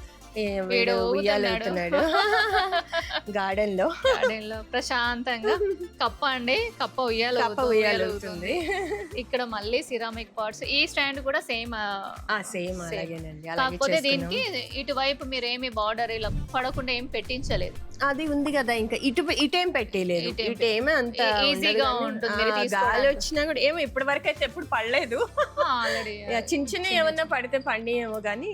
వీడు ఉయ్యాలు వెళ్తున్నాడు గార్డెన్ లో ప్రశాంతంగా. కప్ప అండి, కప్ప ఉయ్యాలు అవుతుంది. ఇక్కడ మళ్ళీ సిరామిక్ పాట్స్. ఈ స్టాండ్ కూడా సేమ్ అలాగేనండి. కాకపోతే దీనికి ఇటువైపు మీరు ఏమి బార్డర్ ఇలా పడకుండా ఏం పెట్టించలేదు. అది ఉంది కదా, ఇంకా ఇటేం పెట్టలేదు. ఇటేమీ అంత ఈజీగా ఉంటుంది. గాలి వచ్చినా కూడా ఏమో ఇప్పటి వరకు అయితే ఎప్పుడు పడలేదు. ఆల్రెడీ చిన్న చిన్న ఏమన్నా పడితే పండియేమో గానీ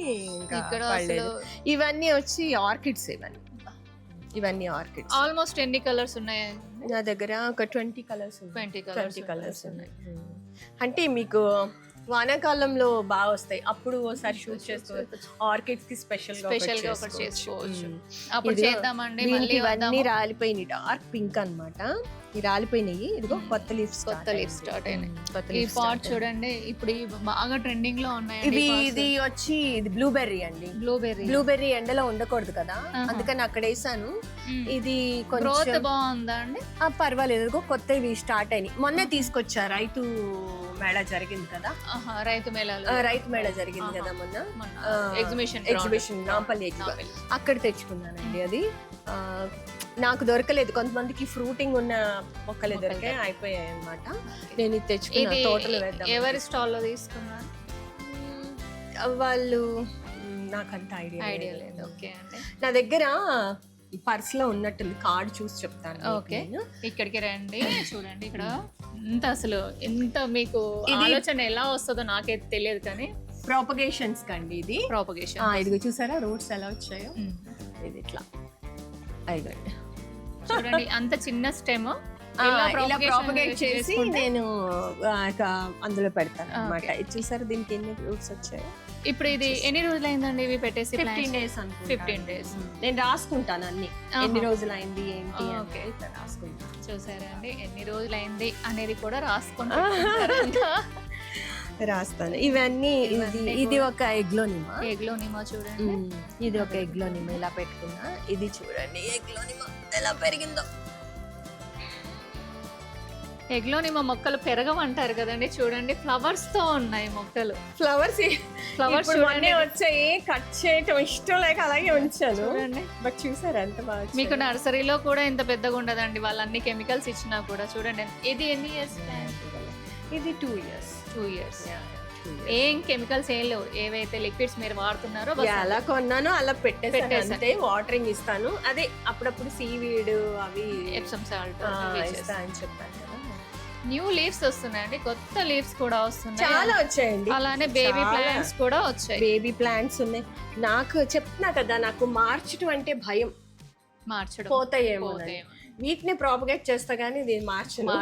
ఇక్కడ పడలేదు. ఇవన్నీ వచ్చి ఆర్కిడ్స్. ఇవన్నీ ఆర్కిడ్స్. ఆల్మోస్ట్ ఎన్ని కలర్స్ ఉన్నాయి నా దగ్గర? ఒక 20 కలర్స్. 20 కలర్స్ ఉన్నాయి. అంటే మీకు వానాకాలంలో బాగా వస్తాయి, అప్పుడు ఒకసారి షూట్ చేసుకోవచ్చు. ఆర్కిడ్స్ కి స్పెషల్ గా ఒకటి చేసుకోవచ్చు. అప్పుడు చేద్దామండి. ఇవన్నీ రాలిపోయినాయి, డార్క్ పింక్ అన్నమాట. ఈ రాలిపోయినాయి. ఇదిగో కొత్త లీవ్స్ స్టార్ట్ అయినాయి. ఈ పాట్ చూడండి, ఇప్పుడు బాగా ట్రెండింగ్ లో ఉన్నాయి. ఇది వచ్చి ఇది బ్లూబెర్రీ అండి. బ్లూబెర్రీ ఎండలో ఉండకూడదు కదా, అందుకని అక్కడ వేసాను. ఇది కొంచెం బాగుందా అండి? పర్వాలేదు, కొత్తవి స్టార్ట్ అయినాయి. మొన్నే తీసుకొచ్చా, రైతు మేళా జరిగింది కదా. రైతు మేళా జరిగింది కదా మొన్న, ఎగ్జిబిషన్ నాంపల్లి. అక్కడ తెచ్చుకున్నానండి. అది నాకు దొరకలేదు, కొంతమందికి ఫ్రూటింగ్ ఉన్న మొక్కలే దొరికాయి, అయిపోయాయి అన్నమాట. నేను ఇది తెచ్చుకున్నా, తోటలో వేద్దాం. ఎవరి స్టాల్ లో తీసుకున్నారు వాళ్ళు? నాకు అంత ఐడియా లేదు. ఓకే అండి, నా దగ్గర పర్స్ లో ఉన్నట్టుంది, కార్డ్ చూసి చెప్తాను. ఓకే, ఇక్కడికి రండి. చూడండి ఇక్కడ ఎంత మీకు ఆలోచన ఎలా వస్తుందో నాకైతే తెలియదు, కానీ ప్రాపగేషన్స్ కండి ఇది. ఇదిగో చూసారా రూట్స్ ఎలా వచ్చాయో. ఇది ఇట్లా అయిపోయింది చూడండి, అంత చిన్న స్టెమ్ ఇలా ప్రాపగేట్ చేసి నేను అందులో పెడతాను అన్నమాట. ఇది చూసారా, దీనికి ఎన్ని రూట్స్ వచ్చాయో. ఇప్పుడు ఇది ఎన్ని రోజులు అయిందండి ఇవి పెట్టేసి? 15 days. 15 days. నేను రాసుకుంటాను అన్ని, ఎన్ని రోజులు అయింది ఏంటి రాసుకుంటాను. చూసారా అండి, ఎన్ని రోజులు అయింది అనేది కూడా రాస్తాను. ఇవన్నీ ఇది ఒక ఎగ్లోనిమా చూడండి, ఇది ఒక ఎగ్లోనిమా ఇలా పెట్టుకున్నా. ఇది చూడండి ఎగ్లోనిమా ఎలా పెరిగిందో. ఎగ్లోనిమా మొక్కలు పెరగమంటారు కదండి, చూడండి ఫ్లవర్స్ తో ఉన్నాయి మొక్కలు. ఫ్లవర్స్ వచ్చాయి, కట్ చేయటం ఇష్టం లేక అలాగే ఉంచాను. చూడండి, బట్ చూసారా ఎంత బాగా. మీకు నర్సరీలో కూడా ఇంత పెద్దగా ఉండదండి, వాళ్ళు అన్ని కెమికల్స్ ఇచ్చినా కూడా. చూడండి, ఇది ఎన్ని ఇయర్స్? ఇది 2 years. ఏం కెమికల్స్ ఏం లేవు, ఏవైతే లిక్విడ్స్ మీరు వాడుతున్నారో అలా కొన్నాను, అలా పెట్టేసాను అంతే. వాటరింగ్ ఇస్తాను, అదే అప్పుడప్పుడు సీవీడ్ అవి ఎప్సమ్ సాల్ట్ అని చెప్పాను కదా. న్యూ లీవ్స్ వస్తున్నాయండి, కొత్త లీవ్స్ కూడా వస్తున్నాయి, చాలా వచ్చాయండి. అలానే బేబీ ప్లాంట్స్ కూడా వచ్చాయి. బేబీ ప్లాంట్స్ ఉన్నాయి. నాకు చెప్తున్నా కదా, నాకు మార్చడం అంటే భయం. మార్చడం పోతాయేమో, వీటిని ప్రాపగేట్ చేస్తా గానీ ఇది మార్చను.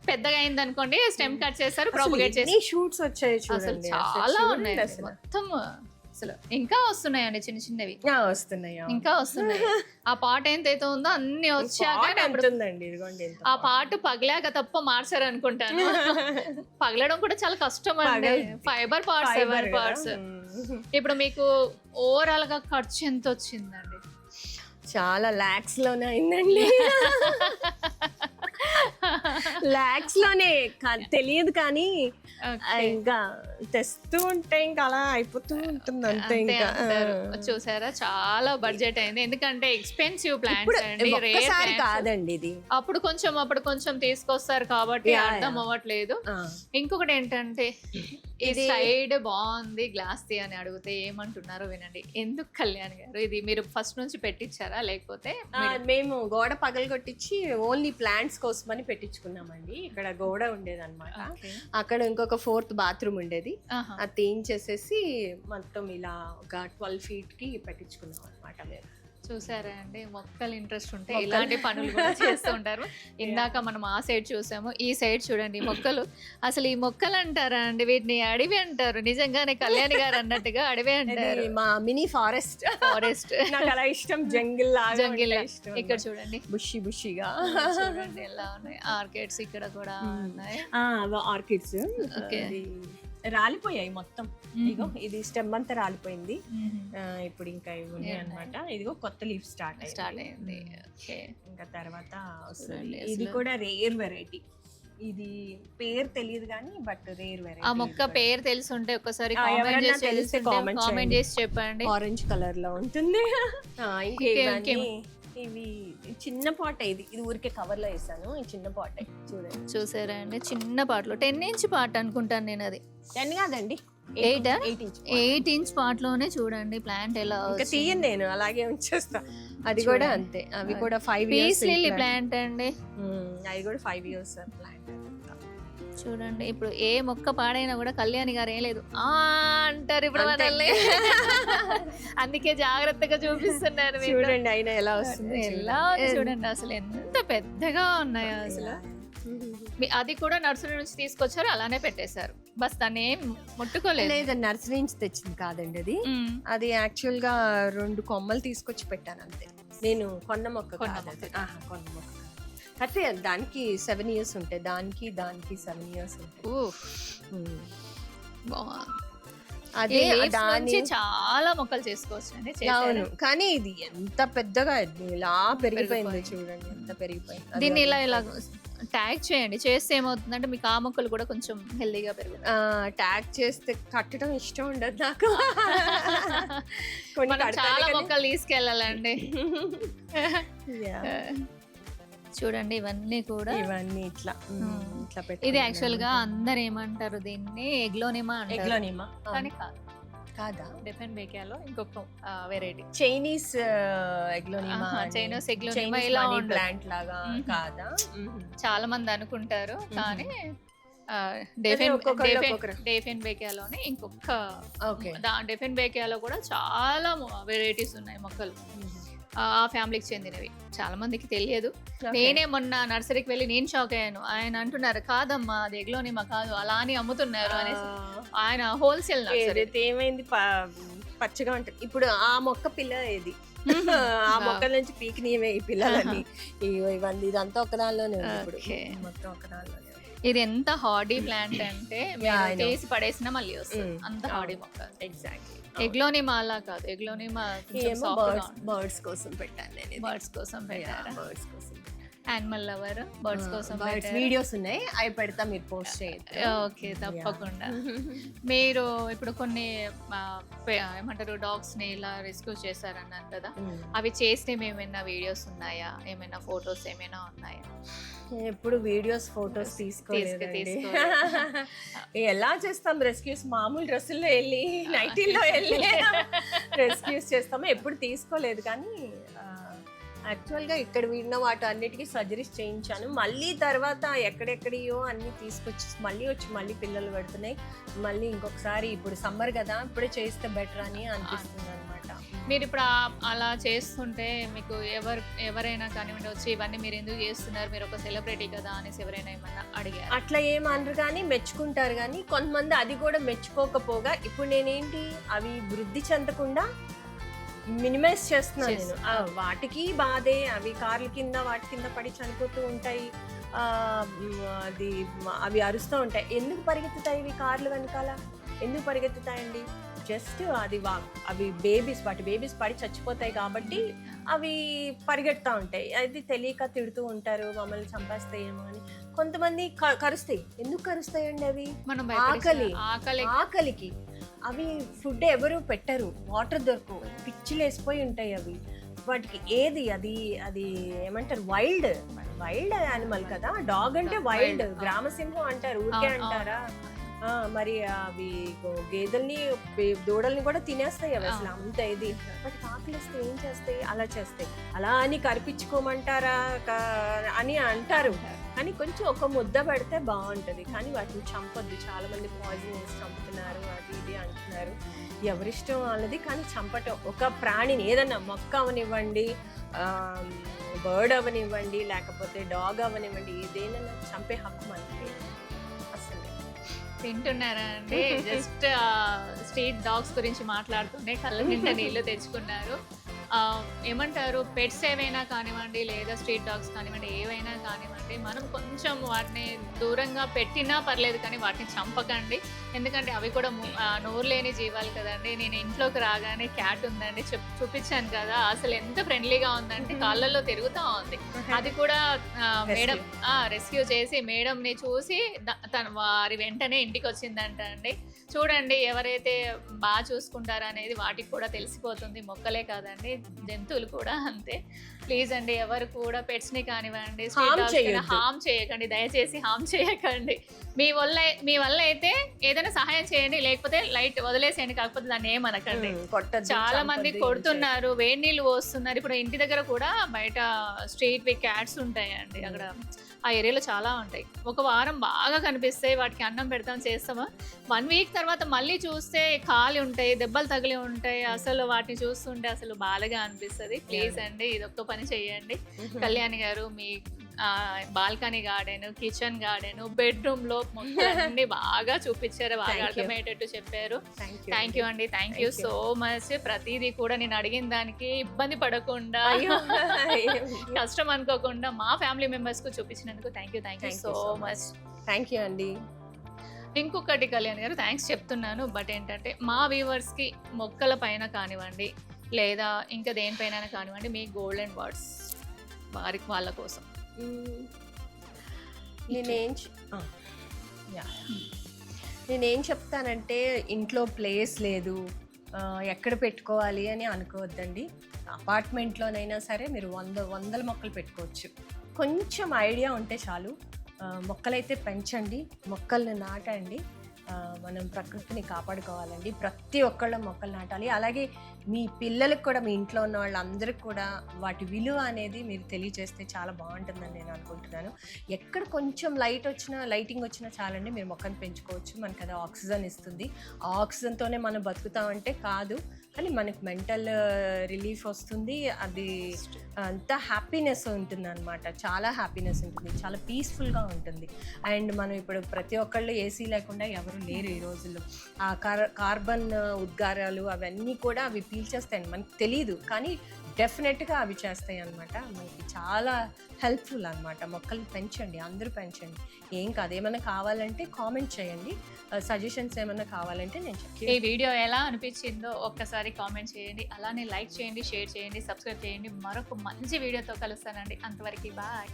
పెద్దగా అయింది అనుకోండి, స్టెమ్ కట్ చేస్తారు, ప్రాపగేట్ చేసి షూట్స్ వచ్చాయి చూడండి, చాలా ఉన్నాయి మొత్తం. అసలు ఇంకా వస్తున్నాయండి, చిన్న చిన్నవి వస్తున్నాయి, ఇంకా వస్తున్నాయి. ఆ పాట ఎంతైతే ఉందో అన్ని వచ్చాక ఆ పాట పగలాక తప్ప మార్చారు అనుకుంటాను. పగలడం కూడా చాలా కష్టం అండి, ఫైబర్ పార్ట్స్. ఇప్పుడు మీకు ఓవరాల్ గా ఖర్చు ఎంత వచ్చిందండి? చాలా lakhs లోనే అయిందండి. lakhs లోనే, తెలియదు కానీ ఇంకా తెస్తూ ఉంటే ఇంకా అలా అయిపోతూ ఉంటుంది అంతే. ఇంకా చూసారా, చాలా బడ్జెట్ అయింది, ఎందుకంటే ఎక్స్పెన్సివ్ ప్లాంట్స్ అండి, రేర్ కాదండి ఇది. అప్పుడు కొంచెం తీసుకొస్తారు కాబట్టి అర్థం అవ్వట్లేదు. ఇంకొకటి ఏంటంటే, ఇది సైడ్ బాగుంది గ్లాస్ ది అని అడిగితే ఏమంటున్నారో వినండి. ఎందుకు కళ్యాణ్ గారు ఇది మీరు ఫస్ట్ నుంచి పెట్టించారా, లేకపోతే? మేము గోడ పగలగొట్టించి ఓన్లీ ప్లాంట్స్ కోసమని పెట్టించుకున్నామండి. ఇక్కడ గోడ ఉండేది అనమాట, అక్కడ ఇంకొక 4th బాత్రూమ్ ఉండేది, అది తీయించేసేసి మొత్తం ఇలా ఒక 12 feet కి పెట్టించుకున్నాం అనమాట మేము. చూసారా అండి, మొక్కలు ఇంట్రెస్ట్ ఉంటే ఇలాంటి పనులు కూడా చేస్తూ ఉంటారు. ఇందాక మనం ఆ సైడ్ చూసాము, ఈ సైడ్ చూడండి మొక్కలు. అసలు ఈ మొక్కలు అంటారా అండి, వీటిని అడవి అంటారు. నిజంగానే కళ్యాణి గారు అన్నట్టుగా అడవి అంటారు. మా మినీ ఫారెస్ట్. నాకు అలా ఇష్టం, జంగిల్ జంగిల్. ఇక్కడ చూడండి బుషిగా చూడండి ఎలా ఉన్నాయి. ఆర్కిడ్స్ ఇక్కడ కూడా ఉన్నాయి. ఆర్కిడ్స్ రాలిపోయాయి మొత్తం. ఇగో ఇది స్టెమ్ అంతా రాలిపోయింది. ఇప్పుడు ఇంకా ఇవి ఉన్నాయి అన్నమాట. ఇదిగో కొత్త లీఫ్ స్టార్ట్ అయింది. ఇంకా తర్వాత వస్తుంది. ఇది కూడా రేర్ వెరైటీ. ఇది పేరు తెలియదు కానీ బట్ రేర్ వెరైటీ. ఆ మొక్క పేరు తెలిసి ఉంటే ఒకసారి కామెంట్ చేసి చెప్పండి. ఆరెంజ్ కలర్ లో ఉంటుంది. ఇవి చిన్న పాట్. ఇది ఊరికే కవర్ లో వేసాను. ఈ చిన్న పాట్ చూడండి. చూసారా అండి, చిన్న పాటలో 10 ఇంచ్ పాట్ అనుకుంటాను నేను. అది 10 కాదండి, 8 ఇంచ్ పాట్ లోనే చూడండి ప్లాంట్ ఎలా. ఇంకా తీయను నేను, అలాగే ఉంచేస్తా. అది కూడా అంతే. అవి కూడా 5 ఇయర్స్ ప్లాంట్ అండి. అది కూడా 5 ఇయర్స్ ప్లాంట్. చూడండి, ఇప్పుడు ఏ మొక్క పాడైనా కూడా కళ్యాణి గారు ఏం లేదు అంటారు ఇప్పుడు మనల్ని. అందుకే జాగ్రత్తగా చూపిస్తున్నారు. చూడండి అయినా ఎలా వస్తుంది, చూడండి అసలు ఎంత పెద్దగా ఉన్నాయో అసలు. అది కూడా నర్సరీ నుంచి తీసుకొచ్చారు, అలానే పెట్టేశారు. బస్ దాన్ని ఏం ముట్టుకోలేదు. లేదా నర్సరీ నుంచి తెచ్చింది కాదండి అది. అది యాక్చువల్ గా 2 కొమ్మలు తీసుకొచ్చి పెట్టాను అంతే. నేను కొన్న మొక్క కొన్న మొక్క. అయితే దానికి 7 ఇయర్స్ ఉంటాయి. దానికి 7 ఇయర్స్ ఉంటాయి. అదే దాని చాలా మొక్కలు చేసుకోవచ్చు. అవును, కానీ ఇది ఎంత పెద్దగా ఇలా పెరిగిపోయింది. చూడండి ఎంత పెరిగిపోయింది. దీన్ని ఇలా ట్యాగ్ చేయండి. చేస్తే ఏమవుతుందంటే మీకు ఆ మొక్కలు కూడా కొంచెం హెల్దీగా పెరుగుతాయి. ట్యాగ్ చేస్తే కట్టడం ఇష్టం ఉండదు నాకు. చాలా మొక్కలు తీసుకెళ్ళాలండి. చూడండి ఇవన్నీ కూడా ఇట్లా ఇది యాక్చువల్ గా అందరు ఏమంటారు దీన్ని ఎగ్లోనిమా అంటారు. కానీ కాదా, డిఫరెంట్ బేకియాలో ఇంకొక వెరైటీ చైనీస్ ఎగ్లోనిమా. చైనీస్ ఎగ్లోనిమా ఇలా ప్లాంట్ లాగా కాదా చాలా మంది అనుకుంటారు. కానీ డెఫెన్ బేకియాలోనే ఇంకొక డెఫెన్ బేకియాలో కూడా చాలా వెరైటీస్ ఉన్నాయి మొక్కలు. ఆ ఫ్యామిలీకి చెందినవి. చాలా మందికి తెలియదు. నేనే మొన్న నర్సరీకి వెళ్ళి నేను షాక్ అయ్యాను. ఆయన అంటున్నారు కాదమ్మా అది ఎగ్లోనిమా కాదు, అలా అని అమ్ముతున్నారు అనేసి. ఆయన హోల్సేల్ నర్సరీ. ఏమైంది, పచ్చగా ఉంటుంది. ఇప్పుడు ఆ మొక్క పిల్ల ఏది, ఆ మొక్కల నుంచి పీకినవే ఈ పిల్లలని. ఇవన్నీ ఇదంతా ఒకదానిలోనే మొత్తం ఒకదానిలోనే. ఇది ఎంత హార్డీ ప్లాంట్ అంటే తీసి పడేసినా మళ్ళీ వస్తుంది, అంత హార్డీ మొక్క. ఎగ్జాక్ట్లీ. ఎగ్లోనిమా అలా కాదు. ఎగ్లోనిమా బర్డ్స్ కోసం పెట్టాను నేను. బర్డ్స్ కోసం పెట్టారా? బర్డ్స్ కోసం. యానిమల్ లవర్, బర్డ్స్ కోసం వీడియోస్ ఉన్నాయి, అవి పెడతా, మీరు పోస్ట్ చేయండి. ఓకే, తప్పకుండా. మీరు ఇప్పుడు కొన్ని ఏమంటారు డాగ్స్ ని ఇలా రెస్క్యూ చేశారన్నారు కదా, అవి చేస్తే ఏమైనా వీడియోస్ ఉన్నాయా, ఏమైనా ఫొటోస్ ఏమైనా ఉన్నాయా? ఎప్పుడు వీడియోస్ ఫొటోస్ తీసుకోలేదు. ఎలా చేస్తాం రెస్క్యూస్, మామూలు డ్రెస్సుల్లో వెళ్ళి నైటీల్లో వెళ్ళి రెస్క్యూస్ చేస్తాము. ఎప్పుడు తీసుకోలేదు. కానీ యాక్చువల్గా ఇక్కడ విన్న వాటి అన్నిటికీ సర్జరీస్ చేయించాను. మళ్ళీ తర్వాత ఎక్కడెక్కడియో అన్ని తీసుకొచ్చి మళ్ళీ పిల్లలు పెడుతున్నాయి. మళ్ళీ ఇంకొకసారి ఇప్పుడు సమ్మర్ కదా, ఇప్పుడే చేస్తే బెటర్ అని అనిపిస్తుంది అనమాట. మీరు ఇప్పుడు అలా చేస్తుంటే మీకు ఎవరైనా కానివ్వండి వచ్చి ఇవన్నీ మీరు ఎందుకు చేస్తున్నారు, మీరు ఒక సెలబ్రిటీ కదా అనేసి ఎవరైనా ఏమన్నా అడిగారు? అట్లా ఏమనరు, కానీ మెచ్చుకుంటారు. కానీ కొంతమంది అది కూడా మెచ్చుకోకపోగా ఇప్పుడు నేనేంటి అవి వృద్ధి చెందకుండా మినిమైజ్ చేస్తున్నాను నేను. వాటికి బాధే, అవి కార్ల కింద వాటి కింద పడి చనిపోతూ ఉంటాయి. అవి అరుస్తూ ఉంటాయి. ఎందుకు పరిగెత్తుతాయి ఇవి కార్లు వెనకాల? ఎందుకు పరిగెత్తుతాయండి? జస్ట్ అవి వాటి బేబీస్ పడి చచ్చిపోతాయి కాబట్టి అవి పరిగెడుతూ ఉంటాయి. అది తెలియక తిడుతూ ఉంటారు, మమ్మల్ని చంపేస్తాయేమో అని. కొంతమంది కరుస్తాయి. ఎందుకు కరుస్తాయండి అవి? ఆకలికి. అవి ఫుడ్ ఎవరు పెట్టరు, వాటర్ దొరకవు, పిచ్చిలు వేసిపోయి ఉంటాయి అవి. వాటికి ఏది అది ఏమంటారు, వైల్డ్ యానిమల్ కదా. డాగ్ అంటే వైల్డ్, గ్రామసింహం అంటారు, ఊరికే అంటారా? మరి అవి గేదెల్ని దూడల్ని కూడా తినేస్తాయి అవి అసలు అంత ఇది. బట్ ఆకలిస్తే ఏం చేస్తాయి, అలా చేస్తాయి. అలా అని కరిపించుకోమంటారా అని అంటారు, కానీ కొంచెం ఒక ముద్ద పెడితే బాగుంటది. కానీ వాటిని చంపొద్దు, చాలా మంది పాయిజన్ వేసి చంపుతున్నారు అది ఇది అంటున్నారు. ఎవరిష్టం వాళ్ళది, కానీ చంపటం ఒక ప్రాణిని ఏదన్నా మొక్క అవనివ్వండి, బర్డ్ అవనివ్వండి, లేకపోతే డాగ్ అవనివ్వండి, ఏదైనా చంపే హక్కు మనకి అసలు. వింటున్నారా అండి? జస్ట్ స్ట్రీట్ డాగ్స్ గురించి మాట్లాడుతుంటే కళ్ళ నిండా నీళ్ళు తెచ్చుకున్నారు. ఏమంటారు, పెట్స్ ఏవైనా కానివ్వండి లేదా స్ట్రీట్ డాగ్స్ కానివ్వండి, ఏవైనా కానివ్వండి, మనం కొంచెం వాటిని దూరంగా పెట్టినా పర్లేదు, కానీ వాటిని చంపకండి. ఎందుకంటే అవి కూడా నోరు లేని జీవాలు కదండి. నేను ఇంట్లోకి రాగానే క్యాట్ ఉందండి, చూపించాను కదా, అసలు ఎంత ఫ్రెండ్లీగా ఉందంటే కాళ్ళల్లో తిరుగుతూ ఉంది. అది కూడా మేడం రెస్క్యూ చేసి మేడంని చూసి వారి వెంటనే ఇంటికి వచ్చిందంట అండి. చూడండి, ఎవరైతే బాగా చూసుకుంటారో అనేది వాటికి కూడా తెలిసిపోతుంది. మొక్కలే కాదండి, జంతువులు కూడా అంతే. ప్లీజ్ అండి, ఎవరు కూడా పెట్స్ని కానివ్వండి హామ్ చేయకండి, దయచేసి హామ్ చేయకండి. మీ వల్ల అయితే ఏదైనా సహాయం చేయండి, లేకపోతే లైట్ వదిలేసేయండి, కాకపోతే దాన్ని ఏమనకండి. చాలా మంది కొడుతున్నారు, వేడి నీళ్ళు పోస్తున్నారు. ఇప్పుడు ఇంటి దగ్గర కూడా బయట స్ట్రీట్ క్యాట్స్ ఉంటాయండి, అక్కడ ఆ ఏరియాలో చాలా ఉంటాయి. ఒక వారం బాగా కనిపిస్తాయి, వాటికి అన్నం పెడతాం చేస్తామా, 1 వీక్ తర్వాత మళ్ళీ చూస్తే ఖాళీ ఉంటాయి, దెబ్బలు తగిలి ఉంటాయి. అసలు వాటిని చూస్తుంటే అసలు బాధగా అనిపిస్తుంది. ప్లీజ్ అండి, ఇదొక్క పని చేయండి. కళ్యాణి గారు, మీ balcony garden, kitchen garden, bedroom లో మొక్కలన్నీ బాగా చూపించారు, బాగా అర్థమయ్యేటట్టు చెప్పారు. థ్యాంక్ యూ అండి, థ్యాంక్ యూ సో మచ్. ప్రతిదీ కూడా నేను అడిగిన దానికి ఇబ్బంది పడకుండా, కష్టం అనుకోకుండా మా ఫ్యామిలీ మెంబర్స్ కు చూపించినందుకు thank you so much. Thank you అండి. ఇంకొకటి కళ్యాణ్ గారు, థ్యాంక్స్ చెప్తున్నాను, బట్ ఏంటంటే మా వ్యూవర్స్కి మొక్కల పైన కానివ్వండి లేదా ఇంకా దేనిపైన కానివ్వండి, మీ గోల్డెన్ వర్డ్స్ వాళ్ళ కోసం. నేనేం చెప్తానంటే, ఇంట్లో ప్లేస్ లేదు, ఎక్కడ పెట్టుకోవాలి అని అనుకోవద్దండి. అపార్ట్మెంట్లోనైనా సరే మీరు వందల మొక్కలు పెట్టుకోవచ్చు. కొంచెం ఐడియా ఉంటే చాలు. మొక్కలైతే పెంచండి, మొక్కల్ని నాటండి. మనం ప్రకృతిని కాపాడుకోవాలండి. ప్రతి ఒక్కళ్ళ మొక్కలు నాటాలి. అలాగే మీ పిల్లలకు కూడా, మీ ఇంట్లో ఉన్న వాళ్ళందరికీ కూడా వాటి విలువ అనేది మీరు తెలియజేస్తే చాలా బాగుంటుందని నేను అనుకుంటున్నాను. ఎక్కడ కొంచెం లైటింగ్ వచ్చినా చాలండి, మీరు మొక్కను పెంచుకోవచ్చు. మనకు అది ఆక్సిజన్ ఇస్తుంది. ఆ ఆక్సిజన్తోనే మనం బతుకుతామంటే కాదు, కానీ మనకు మెంటల్ రిలీఫ్ వస్తుంది. అది అంతా హ్యాపీనెస్ ఉంటుంది అనమాట. చాలా హ్యాపీనెస్ ఉంటుంది, చాలా పీస్ఫుల్గా ఉంటుంది. అండ్ మనం ఇప్పుడు ప్రతి ఒక్కళ్ళు ఏసీ లేకుండా ఎవరు లేరు ఈ రోజుల్లో. ఆ కార్బన్ ఉద్గారాలు అవన్నీ కూడా అవి పీల్చేస్తాయి, మనకు తెలియదు, కానీ డెఫినెట్గా అవి చేస్తాయి అనమాట. మనకి చాలా హెల్ప్ఫుల్ అనమాట. మొక్కలు పెంచండి, అందరూ పెంచండి, ఏం కాదు. ఏమైనా కావాలంటే కామెంట్ చేయండి, సజెషన్స్ ఏమైనా కావాలంటే నేను చెప్తాను. ఈ వీడియో ఎలా అనిపించిందో ఒక్కసారి కామెంట్ చేయండి, అలానే లైక్ చేయండి, షేర్ చేయండి, సబ్స్క్రైబ్ చేయండి. మరొక మంచి వీడియోతో కలుస్తానండి. అంతవరకు బాయ్.